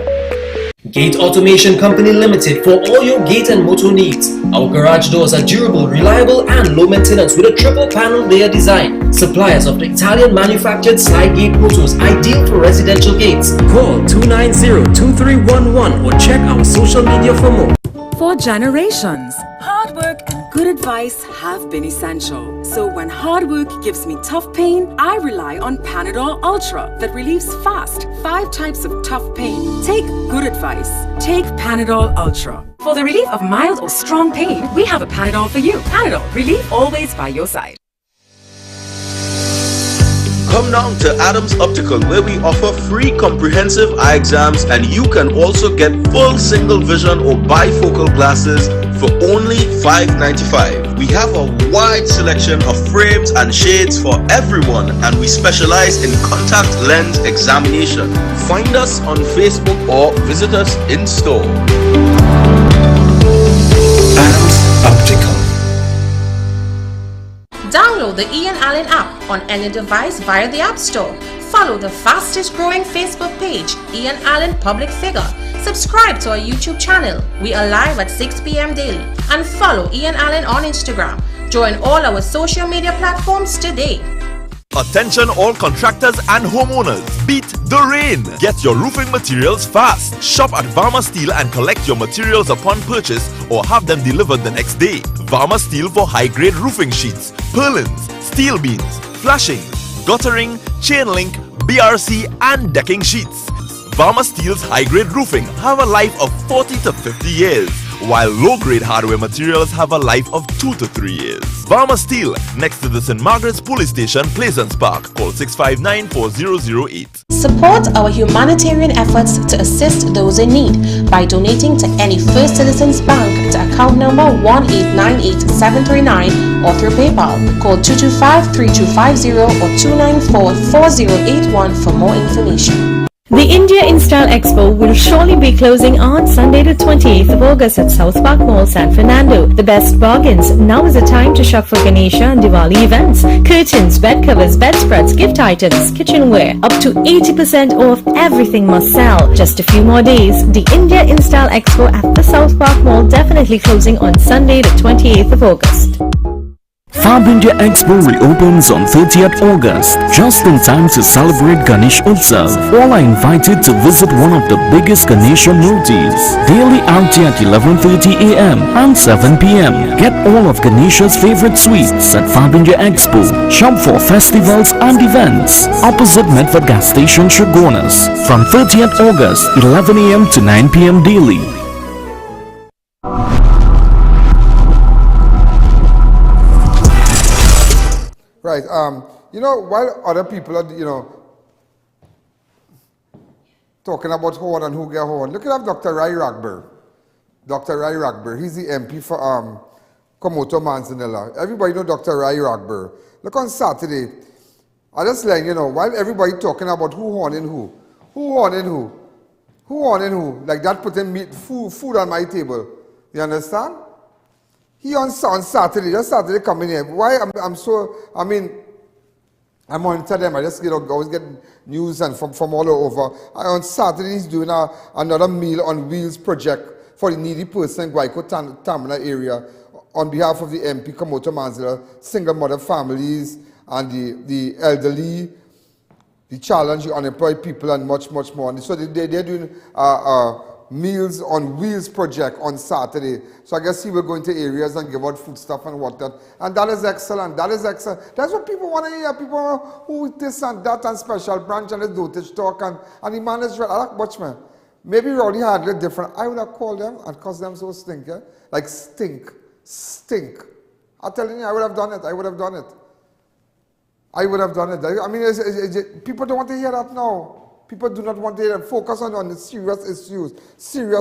Speaker 15: Gate Automation Company Limited for all your gate and motor needs. Our garage doors are durable, reliable and low maintenance with a triple panel layer design. Suppliers of the Italian manufactured slide gate motors, ideal for residential gates. Call 290-2311 or check our social media for more.
Speaker 21: For generations, hard work and good advice have been essential. So when hard work gives me tough pain, I rely on Panadol Ultra that relieves fast 5 types of tough pain. Take good advice. Take Panadol Ultra. For the relief of mild or strong pain, we have a Panadol for you. Panadol, relief always by your side.
Speaker 25: Come down to Adams Optical, where we offer free comprehensive eye exams, and you can also get full single vision or bifocal glasses for only $5.95. We have a wide selection of frames and shades for everyone, and we specialize in contact lens examination. Find us on Facebook or visit us in store. Adams Optical.
Speaker 12: Download the Ian Alleyne app on any device via the App Store. Follow the fastest growing Facebook page, Ian Alleyne Public Figure. Subscribe to our YouTube channel. We are live at 6 p.m. daily. And follow Ian Allen on Instagram. Join all our social media platforms today.
Speaker 6: Attention all contractors and homeowners. Beat the rain. Get your roofing materials fast. Shop at Varma Steel and collect your materials upon purchase or have them delivered the next day. Varma Steel for high-grade roofing sheets, purlins, steel beams, flashing, guttering, chain link, BRC and decking sheets. Varma Steel's high-grade roofing have a life of 40 to 50 years, while low-grade hardware materials have a life of 2 to 3 years. Varma Steel, next to the St. Margaret's Police Station, Pleasance Park. Call 659-4008.
Speaker 12: Support our humanitarian efforts to assist those in need by donating to any First Citizens Bank to account number 1898739 or through PayPal. Call 225-3250 or 294-4081 for more information.
Speaker 16: The India InStyle Expo will surely be closing on Sunday the 28th of August at South Park Mall, San Fernando. The best bargains. Now is the time to shop for Ganesha and Diwali events. Curtains, bed covers, bedspreads, gift items, kitchenware. Up to 80% off, everything must sell. Just a few more days. The India InStyle Expo at the South Park Mall definitely closing on Sunday the 28th of August.
Speaker 17: Fab India Expo reopens on 30th August, just in time to celebrate Ganesh Utsav. All are invited to visit one of the biggest Ganesha Murtis. Daily outing at 11:30 a.m. and 7 p.m. Get all of Ganesha's favorite sweets at Fab India Expo. Shop for festivals and events. Opposite Medford Gas Station, Shogunas. From 30th August, 11 a.m. to 9 p.m. daily.
Speaker 2: Right, you know, while other people are, talking about horn and who get horn, look at Dr. Uriah Butler. Dr. Uriah Butler, he's the MP for Komoto Manzanilla. Everybody know Dr. Uriah Butler. Look on Saturday, I just let you know, while everybody talking about who horning who horning who, like that putting meat, food on my table. You understand? He on Saturday, just Saturday coming here. Why I'm monitor them. I just always get news and from all over. On Saturday he's doing another Meal on Wheels project for the needy person in Guayco Tamina area on behalf of the MP Komoto Manzanilla, single mother families and the elderly, the challenged, the unemployed people and much more. And so they're doing Meals on Wheels project on Saturday. So I guess he will go into areas and give out food stuff and whatnot. And that is excellent. That is excellent. That's what people want to hear. People who this and that and special branch and the dotage talk and the man is right. I like watchman. Maybe Rowdy had it different. I would have called them and caused them so stink. Yeah? Like stink. I'm telling you, I would have done it. I would have done it. I mean, people don't want to hear that now. People do not want to focus on the serious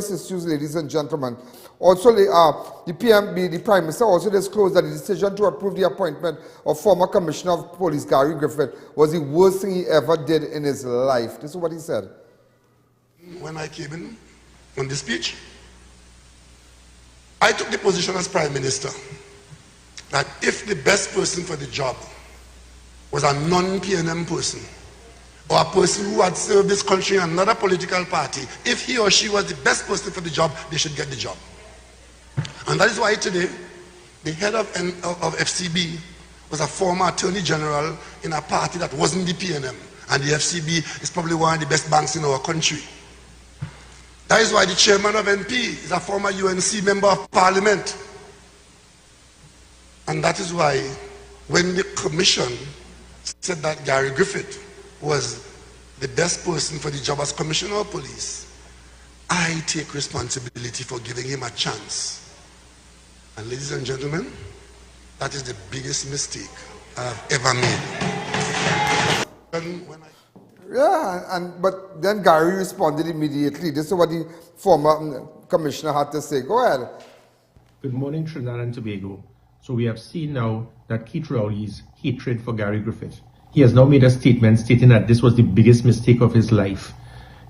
Speaker 2: issues, ladies and gentlemen. Also, the PMB, the Prime Minister, also disclosed that the decision to approve the appointment of former Commissioner of Police Gary Griffith was the worst thing he ever did in his life. This is what he said.
Speaker 23: When I came in on the speech, I took the position as Prime Minister that if the best person for the job was a non-PNM person, or a person who had served this country in another political party, if he or she was the best person for the job, they should get the job. And that is why today, the head of FCB was a former Attorney General in a party that wasn't the PNM. And the FCB is probably one of the best banks in our country. That is why the chairman of NP is a former UNC member of Parliament. And that is why when the commission said that Gary Griffith was the best person for the job as Commissioner of Police, I take responsibility for giving him a chance. And ladies and gentlemen, that is the biggest mistake I've ever made.
Speaker 2: But then Gary responded immediately. This is what the former commissioner had to say. Go ahead.
Speaker 7: Good morning, Trinidad and Tobago. So we have seen now that Keith Rowley's hatred for Gary Griffith. He has now made a statement stating that this was the biggest mistake of his life.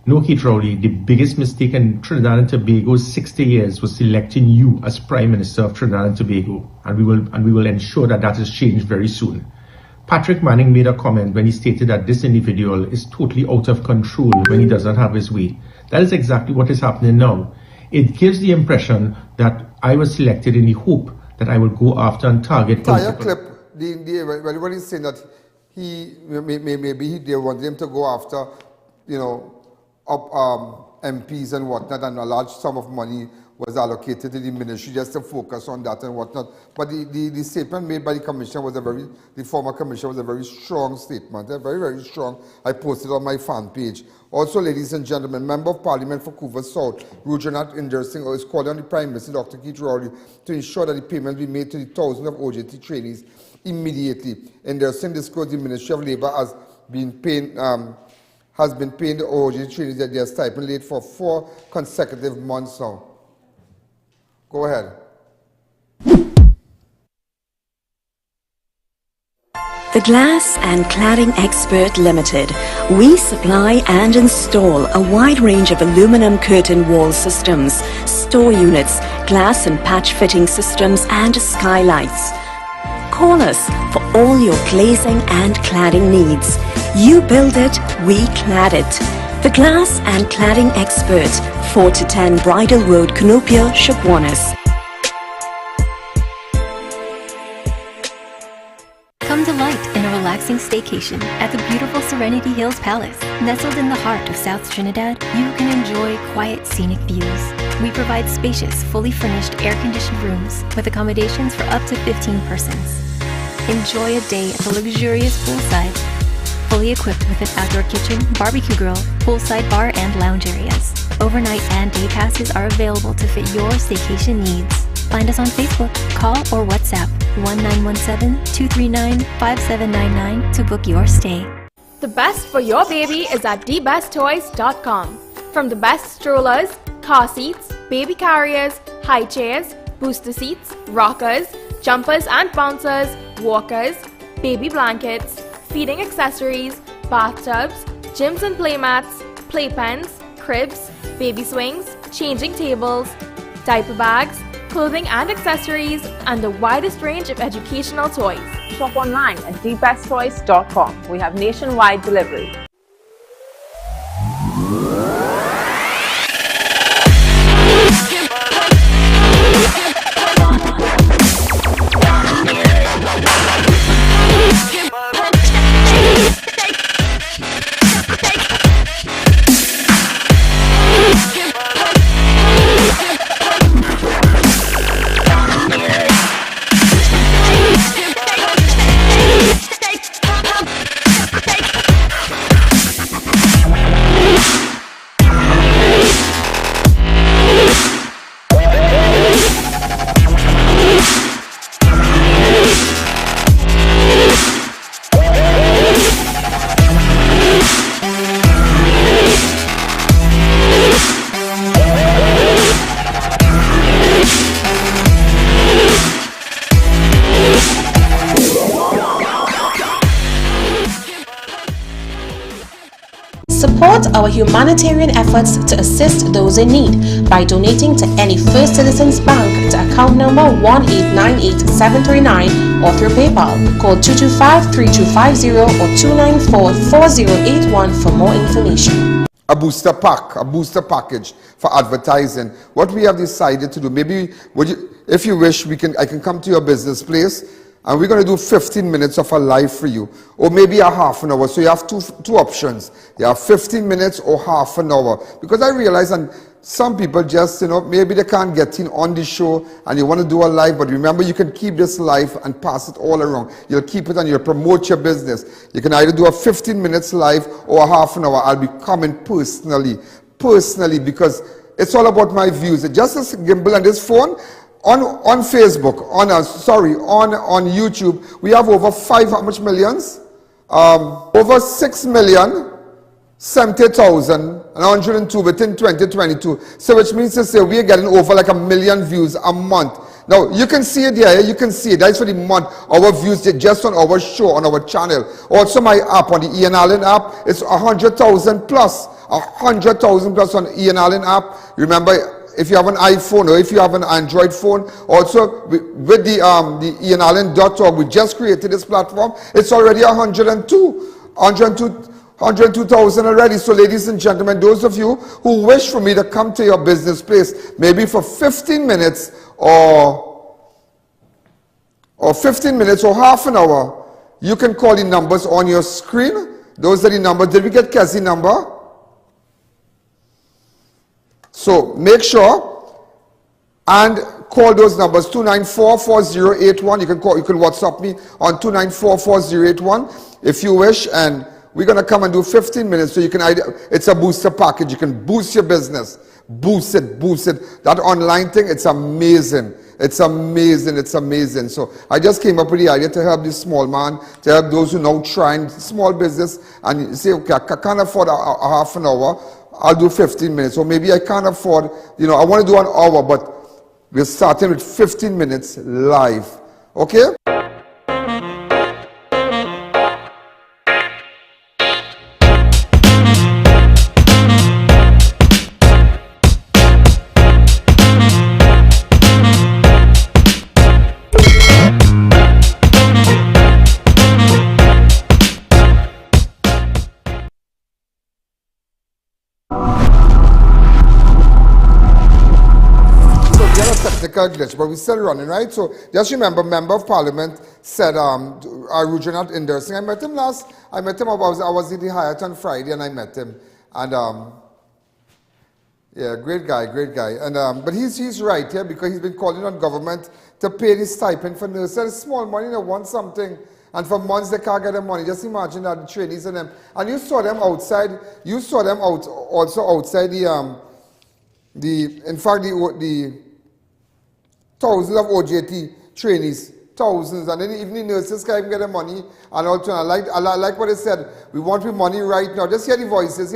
Speaker 7: No, Keith Rowley, the biggest mistake in Trinidad and Tobago's 60 years was selecting you as Prime Minister of Trinidad and Tobago, and we will ensure that that is changed very soon. Patrick Manning made a comment when he stated that this individual is totally out of control when he does not have his way. That is exactly what is happening now. It gives the impression that I was selected in the hope that I will go after and target
Speaker 2: entire clip, everybody is saying that maybe they want him to go after, you know, MPs and whatnot, and a large sum of money was allocated to the ministry just to focus on that and whatnot. But the statement made by the commissioner was the former commissioner was a very strong statement, very, very strong. I posted on my fan page. Also, ladies and gentlemen, Member of Parliament for Couva South, Rujanat Indersing, is calling on the Prime Minister, Dr. Keith Rowley, to ensure that the payments be made to the thousands of OJT trainees immediately. Indersing disclosed the Ministry of Labour has been paying the OJT trainees that their stipend late for 4 consecutive months now. Go ahead.
Speaker 9: The Glass and Cladding Expert Limited. We supply and install a wide range of aluminum curtain wall systems, store units, glass and patch fitting systems and skylights. Call us for all your glazing and cladding needs. You build it, we clad it. The Glass and Cladding Expert, 4 to 10 Bridal Road, Canopia, Shukwanas.
Speaker 10: Come delight in a relaxing staycation at the beautiful Serenity Hills Palace. Nestled in the heart of South Trinidad, you can enjoy quiet, scenic views. We provide spacious, fully furnished, air-conditioned rooms with accommodations for up to 15 persons. Enjoy a day at the luxurious poolside, fully equipped with an outdoor kitchen, barbecue grill, poolside bar, and lounge areas. Overnight and day passes are available to fit your staycation needs. Find us on Facebook, call or WhatsApp 1917-239-5799 to book your stay.
Speaker 11: The best for your baby is at thebesttoys.com. From the best strollers, car seats, baby carriers, high chairs, booster seats, rockers, jumpers and bouncers, walkers, baby blankets, feeding accessories, bathtubs, gyms and playmats, playpens, cribs, baby swings, changing tables, diaper bags, clothing and accessories, and the widest range of educational toys.
Speaker 13: Shop online at thebesttoys.com. We have nationwide delivery.
Speaker 12: Support our humanitarian efforts to assist those in need by donating to any First Citizens Bank to account number 1898739 or through PayPal. Call 225-3250 or 294-4081 for more information.
Speaker 2: A booster package for advertising. What we have decided to do, maybe if you wish, I can come to your business place and we're going to do 15 minutes of a live for you, or maybe a half an hour. So you have two options. You have 15 minutes or half an hour. Because I realize, and some people just, maybe they can't get in on the show and you want to do a live, but remember you can keep this live and pass it all around. You'll keep it and you'll promote your business. You can either do a 15 minutes live or a half an hour. I'll be coming personally, because it's all about my views. Just as gimbal and this phone, on Facebook, on YouTube, we have over how much millions? Over 6,070,102 within 2022. So which means to say we're getting over like 1 million views a month. Now you can see it there, you can see it. That's for the month. Our views just on our show, on our channel. Also my app, on the Ian Alleyne app, it's 100,000 plus. 100,000 plus on Ian Alleyne app. Remember, if you have an iPhone or if you have an Android phone, also with the ianalleyne.org, we just created this platform. It's already 102 102,000 already. So ladies and gentlemen, those of you who wish for me to come to your business place, maybe for 15 minutes or 15 minutes or half an hour, you can call the numbers on your screen. Those are the numbers. Did we get Kezi number? So make sure and call those numbers 294-4081. You can WhatsApp me on 294-4081 if you wish, and we're going to come and do 15 minutes. So you can it's a booster package. You can boost your business. Boost it. That online thing, it's amazing. It's amazing. So I just came up with the idea to help this small man, to help those who now trying small business and say, okay, I can't afford a half an hour. I'll do 15 minutes. Or maybe I can't afford, I want to do an hour, but we're starting with 15 minutes live. Okay? Glitch, but we're still running, right? So just remember, Member of Parliament said, Arujanath Inder Singh. I met him I was in the Hyatt on Friday and I met him. And yeah, great guy. And but he's right here, because he's been calling on government to pay the stipend for nurses. It's small money, they want something. And for months they can't get the money. Just imagine that, the trainees and them. And you saw them outside, also outside the thousands of OJT trainees, thousands, and then even the nurses can't even get the money. And also, I like what they said. We want the money right now. Just hear the voices.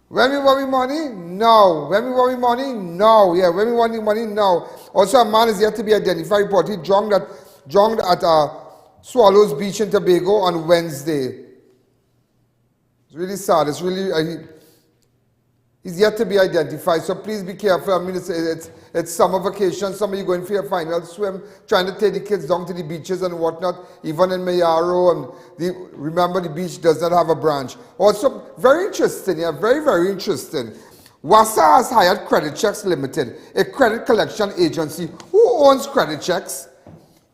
Speaker 2: When we want the money? No. When we want the money? No. Yeah, when we want the money? No. Also, a man is yet to be identified. Reported drowned at Swallows Beach in Tobago on Wednesday. It's really sad. It's really, he's yet to be identified, so please be careful. I mean, it's summer vacation. Some of you going for your final swim, trying to take the kids down to the beaches and whatnot, even in Mayaro. And remember, the beach does not have a branch. Also, very interesting, yeah, very, very interesting. WASA has hired Credit Checks Limited, a credit collection agency. Who owns Credit Checks?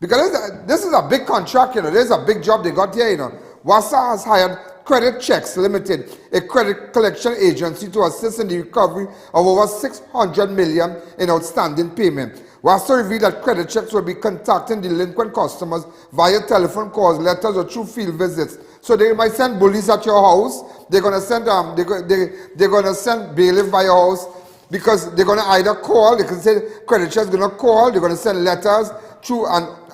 Speaker 2: Because this is a big contract, there's a big job they got here, WASA has hired Credit Checks Limited, a credit collection agency, to assist in the recovery of over 600 million in outstanding payment. WASA revealed that Credit Checks will be contacting delinquent customers via telephone calls, letters, or through field visits. So they might send bullies at your house. They're gonna send they're gonna send bailiff by your house, because they're gonna either call. They can say Credit Checks gonna call. They're gonna send letters through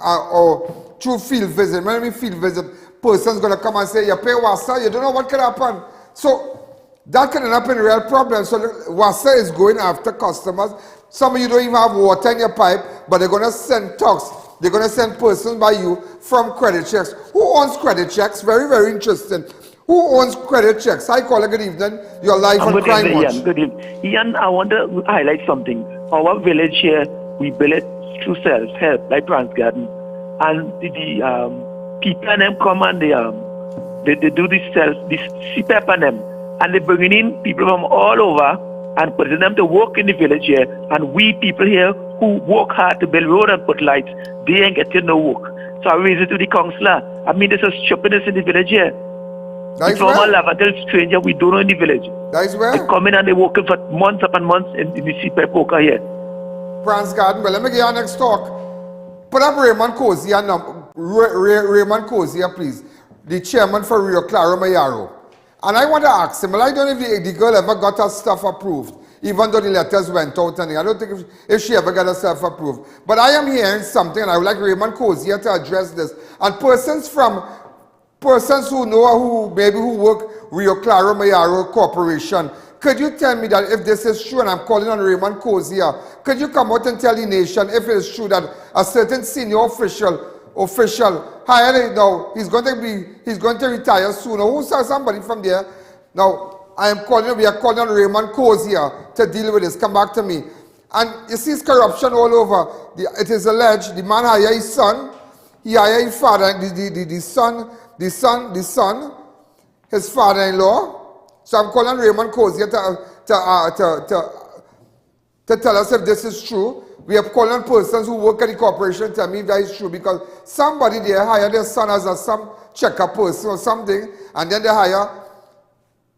Speaker 2: or through field visit. When I mean field visit, person's gonna come and say, you pay WASA, you don't know what could happen. So that can end up in real problems. So WASA is going after customers. Some of you don't even have water in your pipe, but they're gonna send talks. They're gonna send persons by you from Credit Checks. Who owns Credit Checks? Very, very interesting. Who owns Credit Checks? Hi, caller, good evening. Your life on Crime Watch.
Speaker 8: Good evening. Ian, I want to highlight something. Our village here, we build it through self-help, like Transgarden. And the people and them come and they do this CPEP on them. And they bring in people from all over and putting them to work in the village here. And we people here who work hard to build road and put lights, they ain't getting no work. So I raise it to the councillor. I mean, there's a stupidness in the village here. From a Lavatel stranger we don't know in the village.
Speaker 2: That's where?
Speaker 8: They come in and they working for months upon months in the CPEP poker here.
Speaker 2: Transgarden, well, let me get your next talk. Put up Raymond Cozier, Raymond Cozier, please. The chairman for Rio Claro Mayaro. And I want to ask him, well, I don't know if the girl ever got her stuff approved, even though the letters went out, and I don't think if she ever got herself approved. But I am hearing something, and I would like Raymond Cozier to address this. And persons who know, who work Rio Claro Mayaro Corporation, could you tell me that if this is true, and I'm calling on Raymond Cozier, could you come out and tell the nation if it is true that a certain senior official hired now, he's going to retire soon, or who saw somebody from there? Now, we are calling on Raymond Cozier to deal with this. Come back to me. And you see it's corruption all over. It is alleged the man hired his son, he hired his father, the son, his father-in-law. So I'm calling Raymond Cozier to tell us if this is true. We have called on persons who work at the corporation to tell me if that is true, because somebody there hired their son as some checker person or something, and then they hire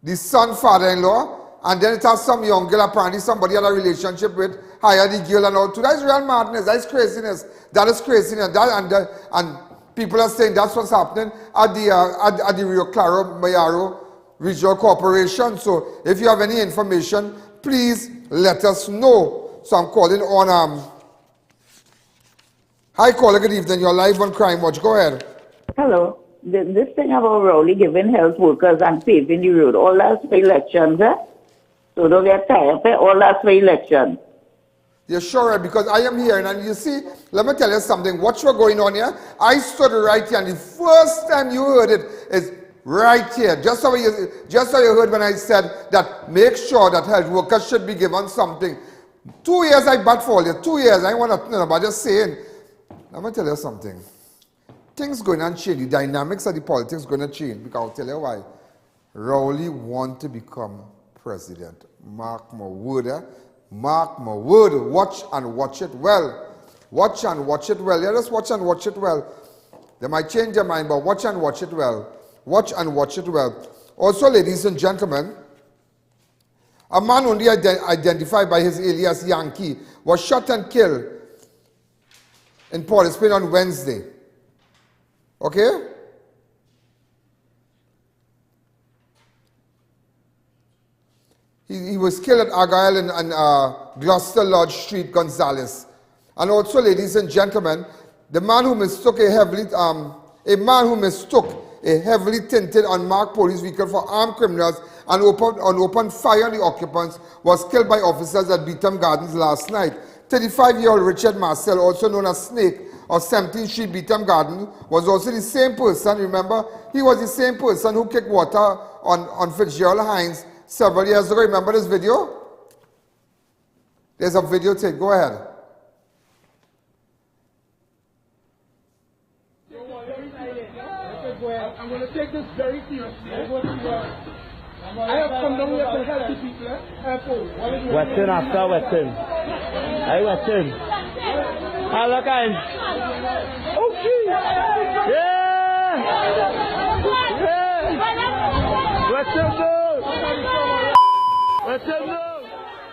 Speaker 2: the son father-in-law, and then it has some young girl apparently somebody had a relationship with, hire the girl and all too. That is real madness. That is craziness. That is craziness. And people are saying that's what's happening at the Rio Claro Mayaro Regional Corporation. So if you have any information, please let us know. So I'm calling on hi caller, good evening. You're live on Crime Watch. Go ahead.
Speaker 1: Hello. This thing about Rowley giving health workers and paving the road, all that's for elections, eh? So don't get tired, eh? All that's for elections.
Speaker 2: You're sure, because I am here, and you see, let me tell you something. What's going on here? I stood right here, and the first time you heard it is right here. Just how you heard when I said that make sure that health workers should be given something. 2 years I bat for you. 2 years. I want to know about just saying. Let me tell you something. Things going to change. The dynamics of the politics going to change. Because I'll tell you why. Rowley want to become president. Mark my word. Mark my word. Watch and watch it well. Watch and watch it well. Yeah, just watch and watch it well. They might change their mind, but watch and watch it well. Watch and watch it well. Also, ladies and gentlemen, a man only identified by his alias Yankee was shot and killed in Port of Spain on Wednesday. Okay? He was killed at Argyle and Gloucester Lodge Street, Gonzales. And also, ladies and gentlemen, the man who mistook a heavily tinted unmarked police vehicle for armed criminals and opened fire on the occupants was killed by officers at Beetham Gardens last night. 35-year-old Richard Marcel, also known as Snake, of 17th Street, Beetham Garden, was also the same person. Remember, he was the same person who kicked water on Fitzgerald Hines several years ago. Remember this video? There's a videotape. Go ahead.
Speaker 14: I'm going to take this very seriously. I have come down here to help the people.
Speaker 19: Western after Western. Hey, Western. Hello, guys. Okay. Yeah. Yeah. Western go. Western go.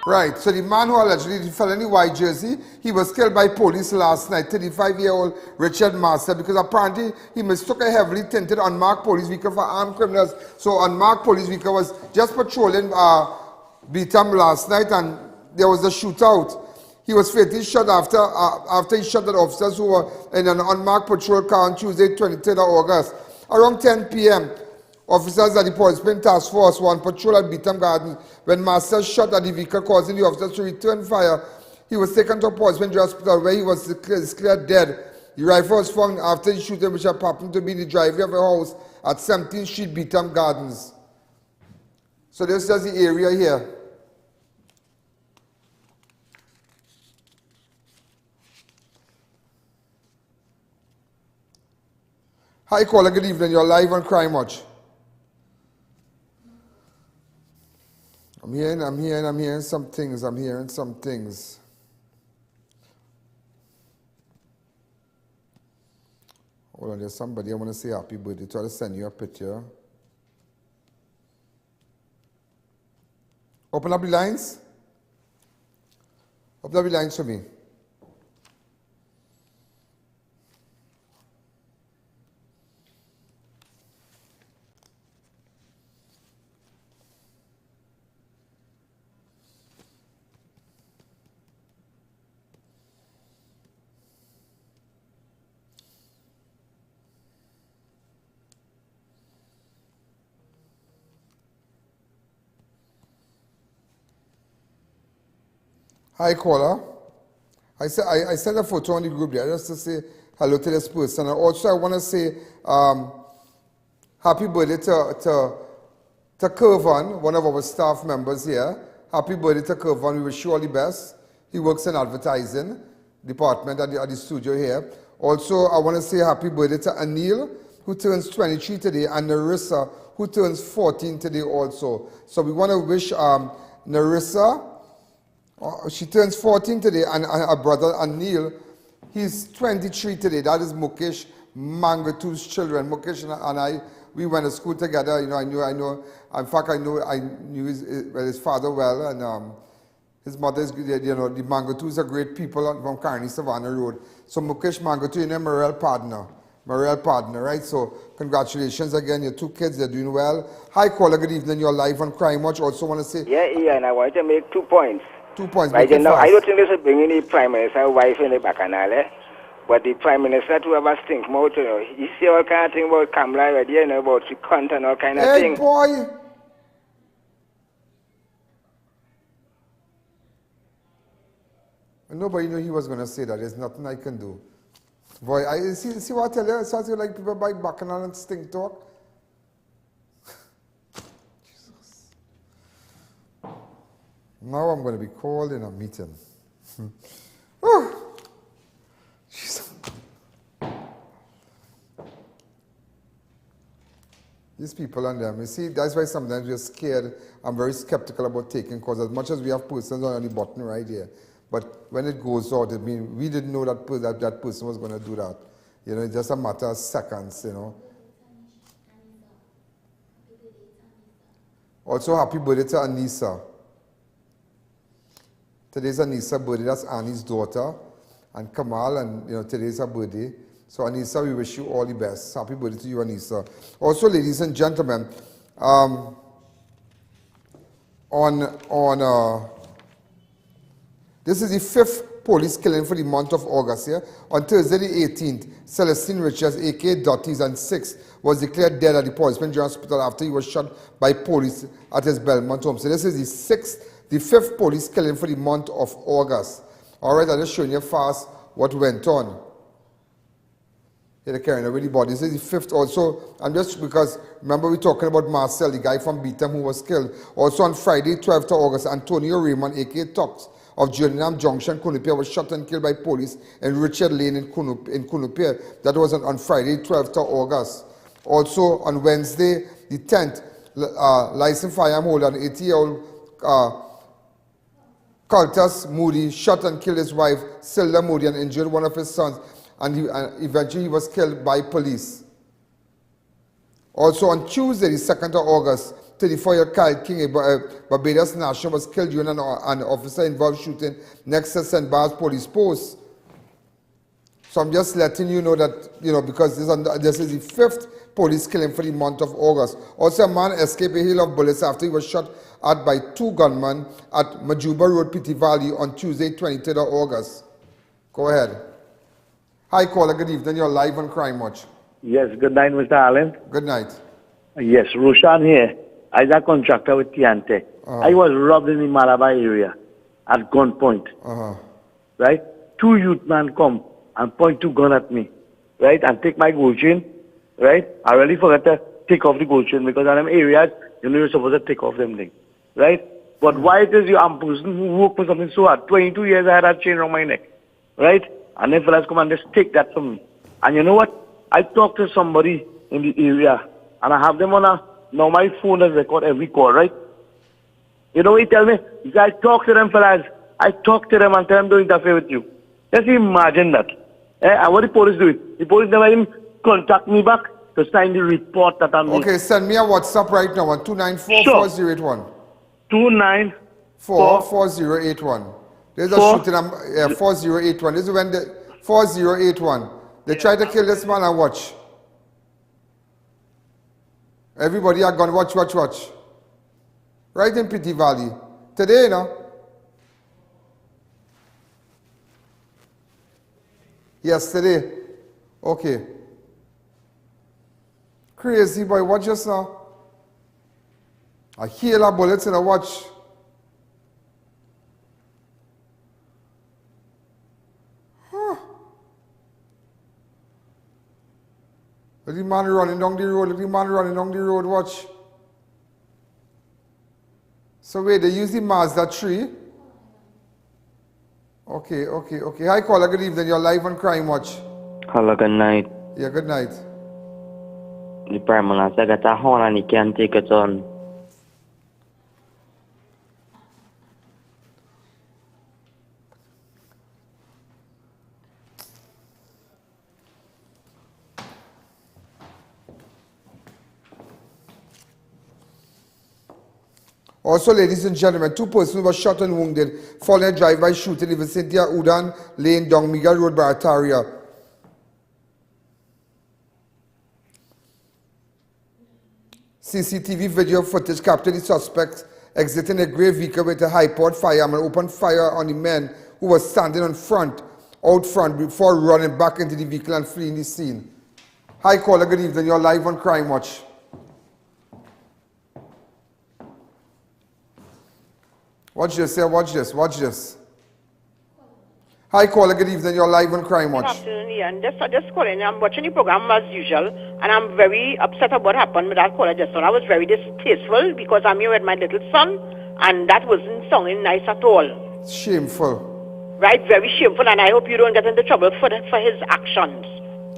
Speaker 2: Right, so the man who allegedly fell in the white jersey, he was killed by police last night, 35-year-old Richard Marcel, because apparently he mistook a heavily tinted unmarked police vehicle for armed criminals. So unmarked police vehicle was just patrolling Beetham last night, and there was a shootout. He was fatally shot after he shot at officers who were in an unmarked patrol car on Tuesday, 23rd of August. Around 10 p.m., officers at the Port of Spain Task Force were on patrol at Beetham Gardens when Marcel shot at the vehicle, causing the officers to return fire. He was taken to Port of Spain Hospital, where he was declared dead. The rifle was found after the shooting, which happened to be in the driveway of a house at 17th Street, Beetham Gardens. So this is the area here. Hi, caller. Good evening. You're live on Crime Watch. I'm hearing some things. Hold on, there's somebody I want to say happy birthday. Try to send you a picture. Open up the lines. Open up the lines for me. Hi, caller. I sent a photo on the group there just to say hello to this person. And also, I want to say happy birthday to to Kervon, one of our staff members here. Happy birthday to Kervon. We wish you all the best. He works in advertising department at the studio here. Also, I want to say happy birthday to Anil, who turns 23 today, and Narissa, who turns 14 today also. So we want to wish Narissa, she turns 14 today, and her brother Anil, he's 23 today. That is Mukesh Mangatu's children. Mukesh and I, we went to school together. You know, I know. In fact, I knew his father well, and his mother is good. You know, the Mangatus are great people from Kearney Savannah Road. So Mukesh Mangatu, you know, Morel partner, right? So congratulations again, your two kids, they're doing well. Hi, caller, good evening. You're live on Crime Watch. Also want to say.
Speaker 3: Yeah, Ian, I want to make 2 points.
Speaker 2: 2 points.
Speaker 3: Right now, I don't think this will bring any Prime Minister's wife in the bacchanal, but the Prime Minister to have a stink mouth, you know. You see all kind of thing about Kamala already, you know, about the cunt and all kind of thing.
Speaker 2: Hey, boy! Nobody knew he was going to say that. There's nothing I can do. Boy, I see what I tell you? It sounds like people buy bacchanal and stink talk. Jesus. Now I'm going to be called in a meeting. Oh. Jesus. These people and them, you see, that's why sometimes we're scared. I'm very skeptical about taking calls, as much as we have persons on the button right here. But when it goes out, I mean, we didn't know that that person was going to do that. You know, it's just a matter of seconds, you know. Also, happy birthday to Anissa. Today's Anissa's birthday. That's Annie's daughter. And Kamal, and, you know, today's her birthday. So, Anissa, we wish you all the best. Happy birthday to you, Anissa. Also, ladies and gentlemen, this is the 5th police killing for the month of August here. On Thursday the 18th, Celestine Richards, a.k.a. Dotties, and 6, was declared dead at the Policeman General Hospital after he was shot by police at his Belmont home. So this is the 5th police killing for the month of August. All right, I'm just showing you fast what went on. Here they're carrying away the body. This is the 5th also, and just because, remember we're talking about Marcel, the guy from Beetham who was killed. Also on Friday, 12th of August, Antonio Raymond, a.k.a. Tux, of Journeyman Junction, Cunupia, was shot and killed by police in Richard Lane in Cunupia. That was on Friday, 12th of August. Also on Wednesday, the 10th, licensed firearm holder, an 80-year-old Cultus Moody, shot and killed his wife, Silda Moody, and injured one of his sons, and eventually he was killed by police. Also on Tuesday, the 2nd of August, 34-year-old Kyle King, a Barbados national, was killed during an officer-involved shooting next to St. Bart's police post. So I'm just letting you know that, you know, because this is the 5th police killing for the month of August. Also, a man escaped a hail of bullets after he was shot at by 2 gunmen at Majuba Road, Pity Valley on Tuesday, 23rd of August. Go ahead. Hi, caller. Good evening. You're live on Crime Watch.
Speaker 4: Yes, good night, Mr. Allen.
Speaker 2: Good night.
Speaker 4: Yes, Roshan here. I was a contractor with Tiante. I was robbed in the Malabar area at gunpoint. Right? 2 youth men come and point 2 guns at me. Right? And take my gold chain. Right? I really forgot to take off the gold chain because in them areas, you know, you're supposed to take off them things. Right? But why it is I'm a person who worked for something so hard. 22 years I had that chain around my neck. Right? And then fellas come and just take that from me. And you know what? I talked to somebody in the area and I have them on now my phone does record every call, right? You know what he tell me? He said, I talk to them fellas. I talk to them and tell them to interfere with you. Just imagine that. And what the police do? The police never even contact me back to sign the report that I'm
Speaker 2: Okay, send me a WhatsApp right now on 294-4081. 294-4081. There's a shooting, 4081. This is when the 4081. They tried to kill this man and watch. Everybody are gone, watch. Right in Pity Valley. Today, you know. Yesterday. Okay. Crazy boy, watch just now. I hear the bullets in a watch. Look at the man running down the road, watch. So wait, they use the Mazda 3? Okay. Hi, caller, good evening. You're live on Crime Watch.
Speaker 5: Hello, good night.
Speaker 2: Yeah, good night.
Speaker 5: The Prime Minister got a horn and he can't take it on.
Speaker 2: Also, ladies and gentlemen, 2 persons were shot and wounded following a drive-by shooting in the vicinity of Udan Lane, Dongmiga Road, Barataria. CCTV video footage captured the suspects exiting a grey vehicle with a high-powered firearm and opened fire on the men who were standing out front before running back into the vehicle and fleeing the scene. Hi, caller, good evening. You're live on Crime Watch. Watch this, yeah, watch this. Hi, caller, good evening. You're live on Crime Watch.
Speaker 18: Good afternoon, Ian. Just calling. I'm watching the program as usual, and I'm very upset about what happened with that caller just now. I was very distasteful because I'm here with my little son, and that wasn't sounding nice at all.
Speaker 2: Shameful.
Speaker 18: Right, very shameful, and I hope you don't get into trouble for his actions.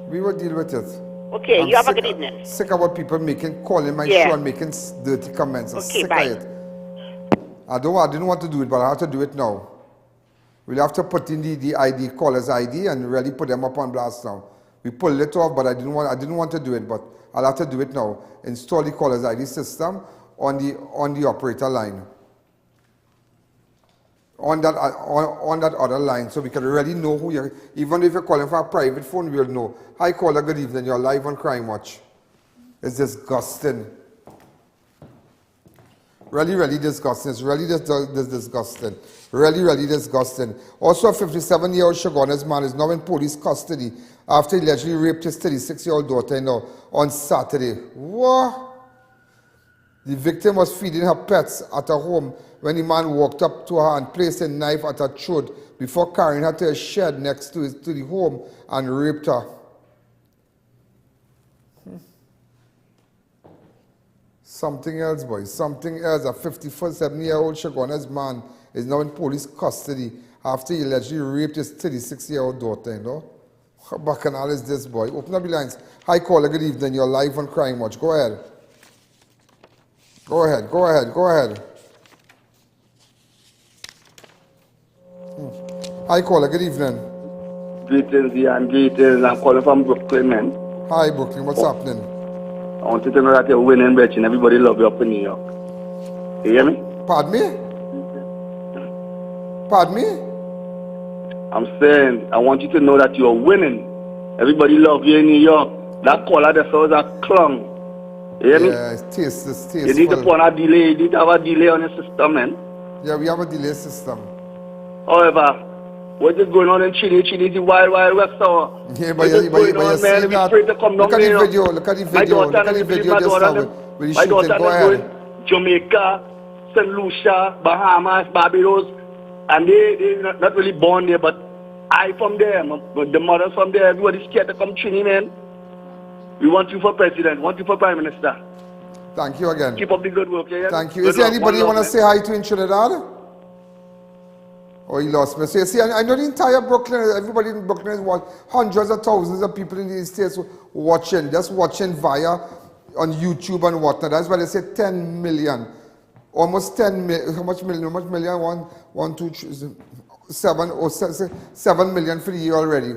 Speaker 2: We will deal with it.
Speaker 18: Okay, you have a good evening.
Speaker 2: Sick about people calling my show and making dirty comments. I'm sick
Speaker 18: bye.
Speaker 2: of it. I didn't want to do it, but I have to do it now. We'll have to put in the ID, caller's ID, and really put them up on blast now. We pulled it off, but I didn't want to do it, but I'll have to do it now. Install the caller's ID system on the operator line. On that other line, so we can really know who you're. Even if you're calling for a private phone, we'll know. Hi, caller, good evening. You're live on Crime Watch. It's disgusting. Really disgusting. It's really disgusting. Really disgusting. Also, a 57-year-old Shogunas man is now in police custody after he allegedly raped his 36-year-old daughter on Saturday. What? The victim was feeding her pets at her home when the man walked up to her and placed a knife at her throat before carrying her to a shed next to the home and raped her. Something else, boys. Something else. A 57-year-old Shogunas man is now in police custody after he allegedly raped his 36-year-old daughter, What bacchanal is this, boy? Open up the lines. Hi, caller. Good evening. You're live on Crime Watch. Go ahead. Go ahead. Hi, caller. Good evening.
Speaker 20: Greetings, Ian. Greetings. I'm calling from Brooklyn, man.
Speaker 2: Hi, Brooklyn. What's happening?
Speaker 20: I want you to know that you're winning, bitch, and everybody love you up in New York. You hear me?
Speaker 2: Pardon me?
Speaker 20: I'm saying, I want you to know that you're winning. Everybody love you in New York. That caller that was a clown. You hear me?
Speaker 2: Yeah, it's tasteful.
Speaker 20: You need to put on a delay. You need to have a delay on your system, man.
Speaker 2: Yeah, we have a delay system.
Speaker 20: However, what is going on in Chile? Chile is the wild west hour.
Speaker 2: Yeah, but you see that. Look at the video. Look at the video just now with the shooting. Go ahead.
Speaker 20: Jamaica, St. Lucia, Bahamas, Barbados, and they not really born there, but I from there, but the mothers from there, everybody's scared to come Chile, man. We want you for president, want you for prime minister.
Speaker 2: Thank you again.
Speaker 20: Keep up the good work, yeah?
Speaker 2: Thank you. Is there anybody you want to say hi to in Trinidad? Oh, he lost me. So you see, I know the entire Brooklyn, everybody in Brooklyn is watching. Hundreds of thousands of people in these states watching, just watching via on YouTube and whatnot. That's why they say 10 million. Almost 10 million. How much million? 1, 2, 3, 7 million for the year already.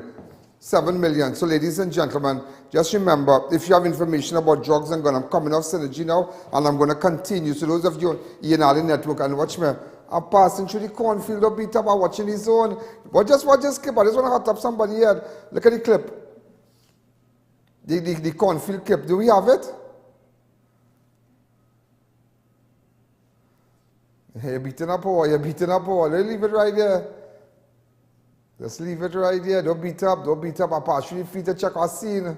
Speaker 2: 7 million. So ladies and gentlemen, just remember, if you have information about drugs and gun, I'm coming off Synergy now, and I'm going to continue. So those of you in Alleyne Network, and watch me, I'm passing through the cornfield of beat up and watching the zone. But just watch this clip. I just want to hot up somebody here. Look at the clip. The cornfield clip. Do we have it? Hey, you're beating up all. Let's leave it right there. Just leave it right there. Don't beat up. I pass through the feet to check our scene.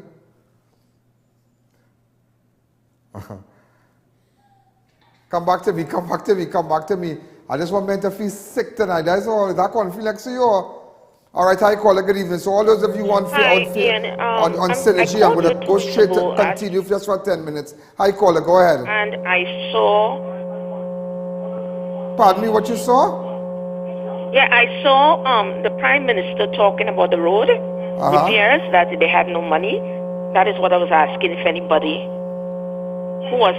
Speaker 2: Come back to me. I just want men to feel sick tonight. That's all. That can't feel like so you. All right, hi, caller. Good evening. So all those of you on Synergy, I'm going to go straight to continue just for 10 minutes. Hi, caller. Go ahead.
Speaker 18: And I saw
Speaker 2: Pardon me, what you saw?
Speaker 15: Yeah, I saw the Prime Minister talking about the road repairs, that they had no money. That is what I was asking, if anybody who was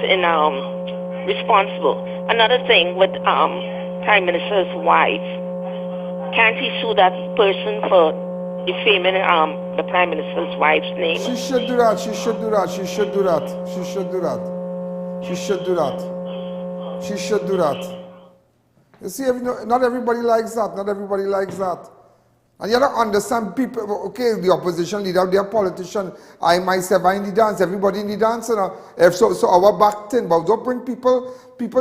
Speaker 15: responsible. Another thing with Prime Minister's wife, can't he sue that person for defaming the Prime Minister's wife's name?
Speaker 2: She should do that. She should do that. She should do that. She should do that. She should do that. She should do that. You see, not everybody likes that. Not everybody likes that. And you don't understand people, okay, the opposition leader, they are politician. I myself, I in the dance, everybody in the dance. You know, so our back thing, but don't bring people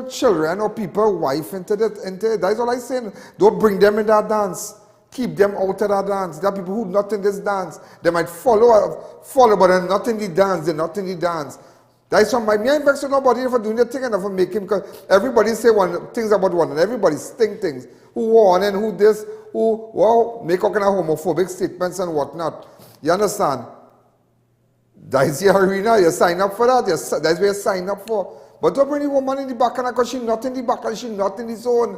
Speaker 2: children or people wife into it. That's all I'm saying. Don't bring them in that dance. Keep them out of that dance. There are people who not in this dance. They might follow, but they're not in the dance. They're not in the dance. That's why me ain't vexed with nobody for doing the thing and for making, because everybody say things about one and everybody think things. Who won and who this, who, well, make all kind of homophobic statements and whatnot. You understand? That's your arena. You sign up for that. That's what you sign up for. But don't bring the woman in the back because she's not in the back and she's not in the zone.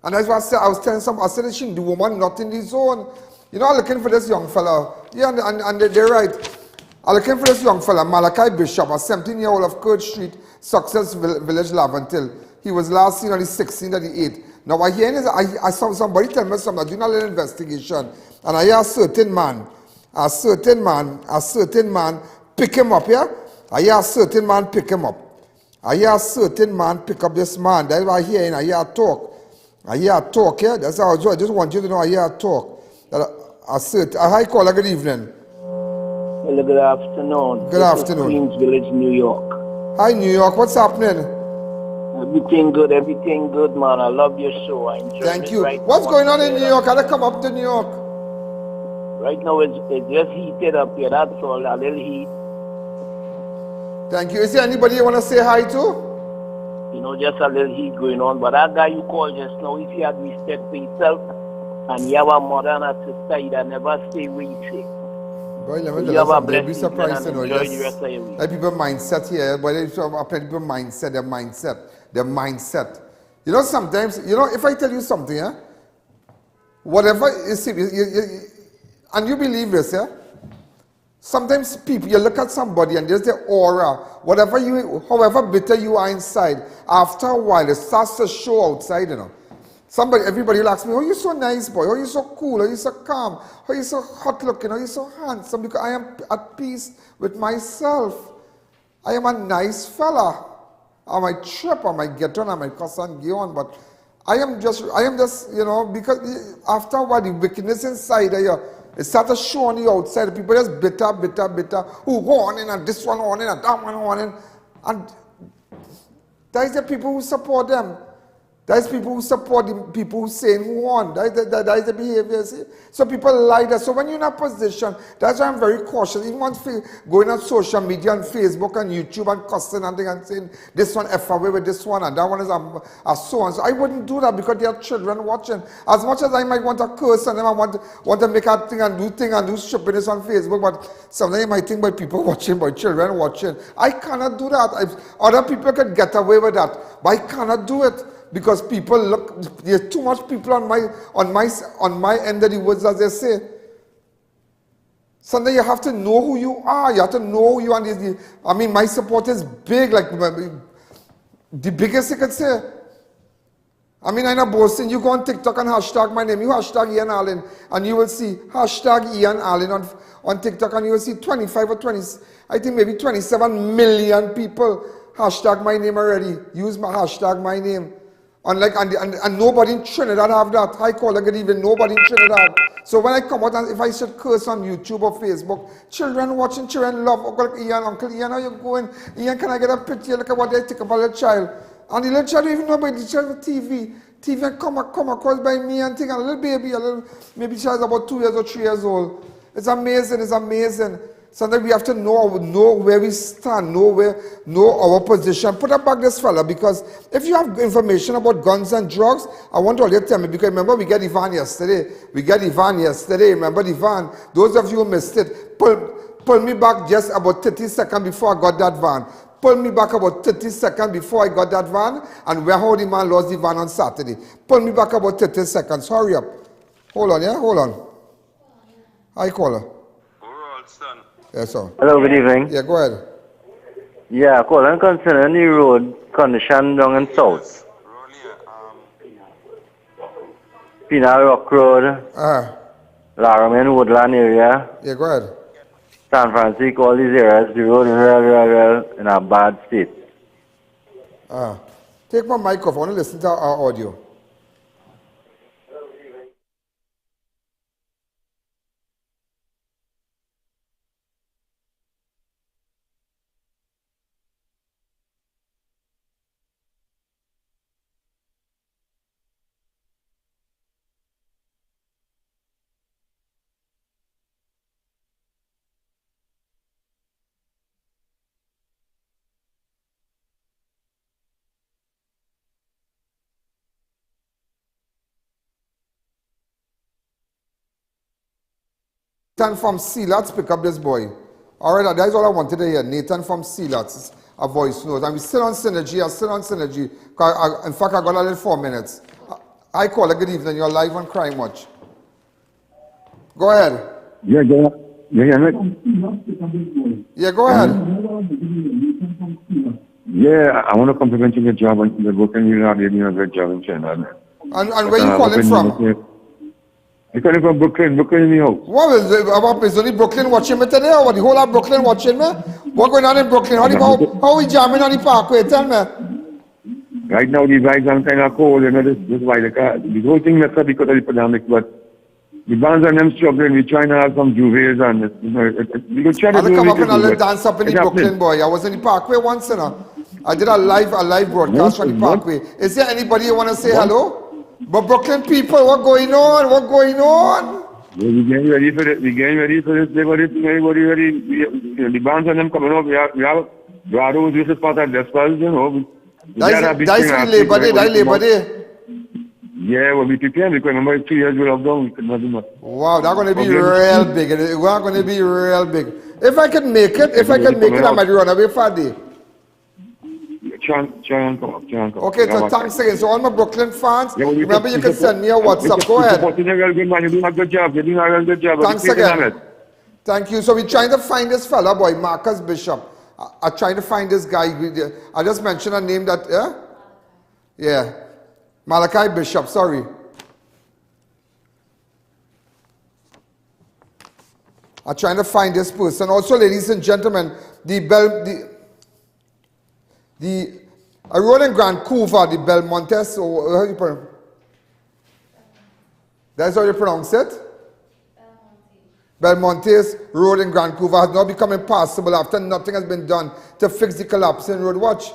Speaker 2: And that's what I was telling some, I said the woman not in the zone. You know, I'm looking for this young fella. Yeah, and they're right. I'm looking for this young fella, Malachi Bishop, a 17-year-old of Court Street, Success Village, Laventil. He was last seen on the 16th of the 8th. Now, what I hear is, I saw somebody tell me something, doing a little investigation, and I hear a certain man pick him up, yeah? I hear a certain man pick him up. I hear a certain man pick up this man. That's what I hear, and I hear a talk. I hear a talk, yeah? That's how I just want you to know I hear a talk. Hi, caller, good evening.
Speaker 21: Hello, good afternoon.
Speaker 2: Good afternoon.
Speaker 21: Queens Village, New York.
Speaker 2: Hi, New York. What's happening?
Speaker 21: Everything good, man. I love your show. I enjoy it.
Speaker 2: Thank you.
Speaker 21: Right.
Speaker 2: What's going on in New York? How to come up to New York?
Speaker 21: Right now, it's just heated up here. That's all. A little heat.
Speaker 2: Thank you. Is there anybody you want to say hi to?
Speaker 21: You know, just a little heat going on. But that guy you called just now, if you had respect for yourself and you have a mother and a sister, you never say what you say.
Speaker 2: Boy, let me tell you, be surprised to know. Like people mindset here, but people mindset, their mindset. You know, sometimes, you know, if I tell you something, yeah, whatever you see, and you believe this, yeah, sometimes people, you look at somebody and there's their aura, however bitter you are inside, after a while it starts to show outside, you know. Everybody will ask me, oh, you're so nice, boy. Oh, you're so cool. Oh, you're so calm. Oh, you're so hot looking. Oh, you're so handsome. Because I am at peace with myself. I am a nice fella. I might trip, I might get on, I might cuss and go on, but I am just, you know, because after a while, the wickedness inside of you, it starts to show on the outside. People just bitter. Who go on in and this one on in and that one on in. And that is the people who support them. That's people who support the people who saying who won. That is the behavior, see? So people like that. So when you're in a position, that's why I'm very cautious. Even going on social media and Facebook and YouTube and cussing and saying this one F away with this one and that one is a so and so. I wouldn't do that because there are children watching. As much as I might want to curse and then I want to make a thing and do stupidness on Facebook, but sometimes you might think by people watching, by children watching. I cannot do that. Other people can get away with that, but I cannot do it. Because people look, there's too much people on my end of the woods, as they say. Sometimes you have to know who you are. You have to know who you are. I mean, my support is big, like the biggest you could say. I mean, I'm not boasting. You go on TikTok and hashtag my name. You hashtag Ian Alleyne, and you will see hashtag Ian Alleyne on TikTok, and you will see 25 or 20, I think maybe 27 million people hashtag my name already. Use my hashtag my name. And nobody in Trinidad have that. I call it even nobody in Trinidad. So when I come out and if I should curse on YouTube or Facebook, children watching, children love, Uncle Ian, how you going? Ian, can I get a picture? Look at what they think about the child. And the little child don't even know about the child with TV. TV come across by me and think a little baby, maybe child's about 2 years or 3 years old. It's amazing, it's amazing. Sometimes we have to know where we stand, know our position. Put up back this fella, because if you have information about guns and drugs, I want all you to tell me, because remember we get Ivan yesterday. Remember the van? Those of you who missed it, pull me back just about 30 seconds before I got that van. pulled me back about 30 seconds before I got that van, and where how the man lost the van on Saturday. Pulled me back about 30 seconds. Hurry up. Hold on, yeah? Hold on. Hi, caller. Yes, sir.
Speaker 6: Hello, good evening.
Speaker 2: Yeah, go ahead.
Speaker 6: Yeah, calling concerning the road condition down in south. Pinal Rock Road, Laraman, Woodland area.
Speaker 2: Yeah, go ahead.
Speaker 6: San Francisco, all these areas, the road is real in a bad state.
Speaker 2: Take my mic off. I want to listen to our audio. Nathan from Sealots, pick up this boy. All right, that's all I wanted to hear. Nathan from Sealots, a voice note. And we're still on Synergy. In fact, I got a little 4 minutes. Hi, caller. Good evening. You're live on Crime Watch. Go ahead.
Speaker 16: Yeah, go ahead.
Speaker 2: Yeah, go ahead.
Speaker 16: Yeah, I want to compliment you on your job and the book, and you're doing a great job in China.
Speaker 2: And where you calling from?
Speaker 16: I'm calling from Brooklyn in New York.
Speaker 2: What is only Brooklyn watching me today, or what? The whole of Brooklyn watching me? What going on in Brooklyn? How we jamming on the parkway? Tell me.
Speaker 16: Right now, the vibes are kind of cold, you know, this is why the whole thing messed up because of the pandemic, but the bands are them struggling. We're trying to have some juvies and, you know, we could try to do
Speaker 2: come up and I'll dance up in the Brooklyn, boy. I was in the parkway once, you know. I did a live broadcast on the parkway. Is there anybody you want to say hello? But Brooklyn people, what going on? What going on?
Speaker 16: Yeah, we're getting ready for it. We're getting ready for this. Everybody ready. The bands are them coming up. We have Brados, this is part of the spells, you know.
Speaker 2: That's Labor Day.
Speaker 16: Yeah, well, we prepared because remember 2 years we lockdown, we could not do much.
Speaker 2: Wow, that's going to be real big. We're going to be real big. If I can make it, I might run away for a day.
Speaker 16: Try and come up.
Speaker 2: Okay, so thanks again. So all my Brooklyn fans, remember you can send me a WhatsApp. Go ahead.
Speaker 16: You're doing a good job.
Speaker 2: Thanks again. Thank you. So we're trying to find this fella, boy, Marcus Bishop. I'm trying to find this guy. I just mentioned a name that, yeah. Malachi Bishop, sorry. I'm trying to find this person. Also, ladies and gentlemen, I rode in Vancouver, the Belmontes, or how do you pronounce it? That's how you pronounce it? Belmontes Road in Vancouver has now become impassable after nothing has been done to fix the collapsing road. Watch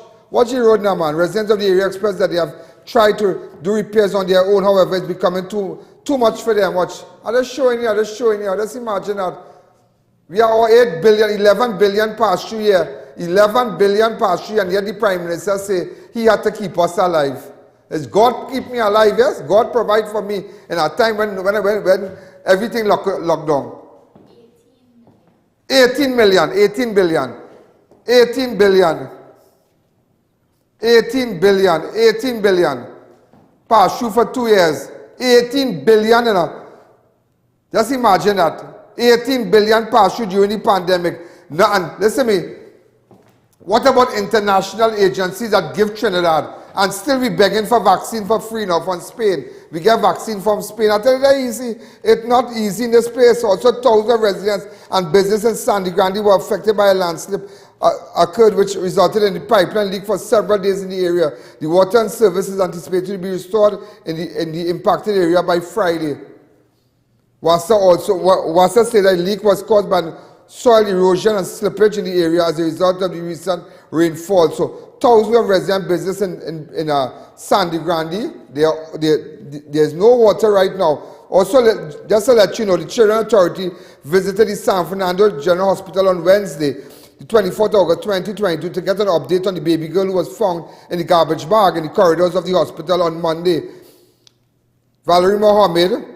Speaker 2: the road now, man. Residents of the area express that they have tried to do repairs on their own, however, it's becoming too much for them. Watch. I'm just showing you. Just imagine that. We are all 8 billion, 11 billion past through here. 11 billion past through, and yet the Prime Minister say he had to keep us alive. Does God keep me alive? Yes. God provide for me in a time when everything locked down. 18 billion. 18 billion. Past through for 2 years. 18 billion, you know. Just imagine that. 18 billion past through during the pandemic. Now, and listen to me. What about international agencies that give Trinidad and still be begging for vaccine for free now from Spain? We get vaccine from Spain. I tell you that easy. It's not easy in this place. Also, thousands of residents and businesses in Sandy Grande were affected by a landslip occurred, which resulted in the pipeline leak for several days in the area. The water and service is anticipated to be restored in the impacted area by Friday. WASA said that the leak was caused by soil erosion and slippage in the area as a result of the recent rainfall. So thousands of resident business in Sandy Grande, there's no water right now. Also, just to let you know, the Children Authority visited the San Fernando General Hospital on Wednesday, the 24th of August 2022, to get an update on the baby girl who was found in the garbage bag in the corridors of the hospital on Monday. Valerie Mohammed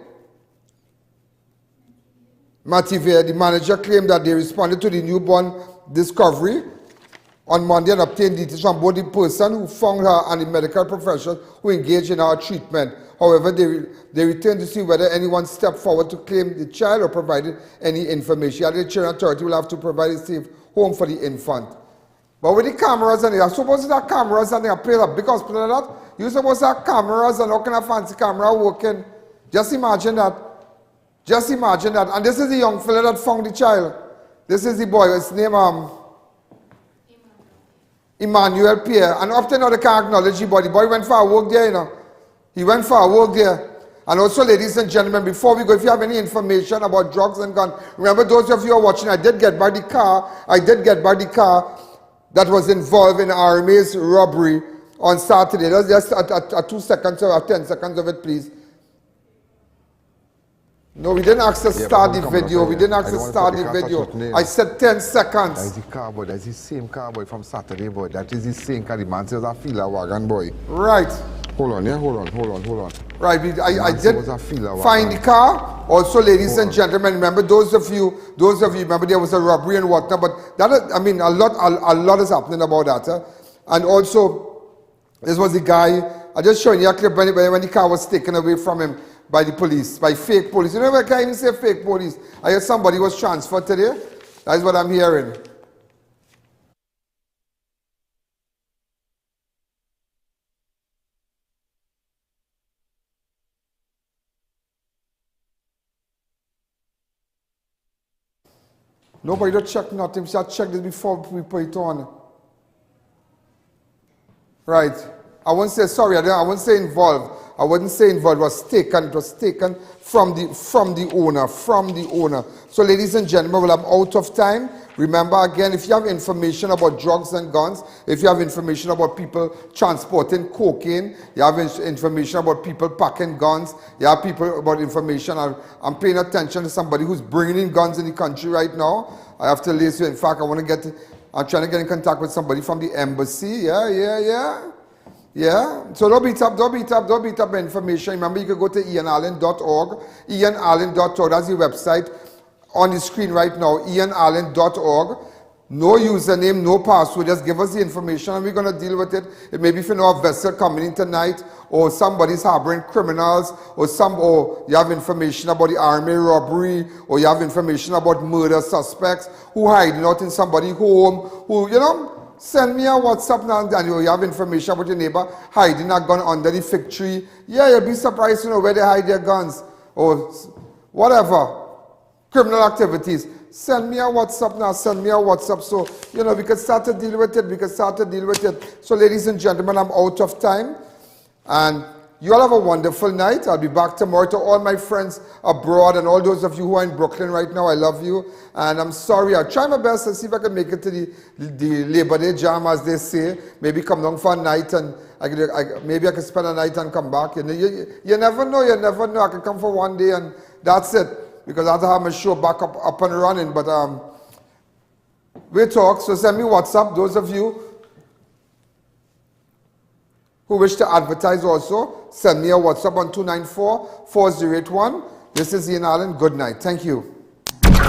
Speaker 2: Mativier, the manager, claimed that they responded to the newborn discovery on Monday and obtained details from both the person who found her and the medical professionals who engaged in our treatment. However, they returned to see whether anyone stepped forward to claim the child or provided any information. The Children Authority will have to provide a safe home for the infant. But with the cameras and I suppose that cameras and they play a big hospital like that, you're supposed to have cameras and all kind of fancy camera working. Just imagine that. Just imagine that. And this is the young fella that found the child. This is the boy. His name Emmanuel Pierre. And often they can't acknowledge the boy. The boy went for a walk there, you know. He went for a walk there. And also, ladies and gentlemen, before we go, if you have any information about drugs and guns, remember those of you who are watching, I did get by the car that was involved in RMA's robbery on Saturday. Let's just 2 seconds or 10 seconds of it, please. No, we didn't ask to start the video. We didn't ask to start the video. I said 10 seconds. That's the car, boy. That's the same car, boy, from Saturday, boy. That is the same car. The man says a filler wagon, boy. Right. Hold on, yeah? Hold on. Right, I did find the car. Also, ladies and gentlemen, remember, those of you, remember there was a robbery and whatnot, but that, I mean, a lot is happening about that. And also, this was the guy, I just showing you a clip when the car was taken away from him by the police, by fake police. You know, I can't even say fake police. I heard somebody was transferred today. That's what I'm hearing. Nobody don't check nothing. We should check this before we put it on. Right. I wouldn't say sorry. I wouldn't say involved. I wouldn't say involved. It was taken. It was taken from the owner. So, ladies and gentlemen, well, I'm out of time. Remember, again, if you have information about drugs and guns, if you have information about people transporting cocaine, you have information about people packing guns, you have people about information. I'm paying attention to somebody who's bringing in guns in the country right now. I have to list you. In fact, I'm trying to get in contact with somebody from the embassy. Yeah. So don't beat up the information. Remember, you can go to ianallen.org. ianallen.org, that's the website on the screen right now, ianallen.org. No username, no password, just give us the information and we're going to deal with it. It may be if you know a vessel coming in tonight, or somebody's harboring criminals, or you have information about the army robbery, or you have information about murder suspects who hiding out in somebody's home, who, you know, send me a WhatsApp now and you have information about your neighbor hiding a gun under the fig tree. Yeah, you'll be surprised to know where they hide their guns, or whatever. Criminal activities. Send me a WhatsApp now, so, you know, we can start to deal with it. So, ladies and gentlemen, I'm out of time. And you all have a wonderful night. I'll be back tomorrow. To all my friends abroad and all those of you who are in Brooklyn right now, I love you. And I'm sorry. I'll try my best to see if I can make it to the Labor Day jam, as they say. Maybe come down for a night and maybe I can spend a night and come back. You never know. I can come for one day and that's it. Because I have to have my show back up and running. But we'll talk. So send me WhatsApp, those of you who wish to advertise also. Send me a WhatsApp on 294-4081. This is Ian Allen. Good night. Thank you.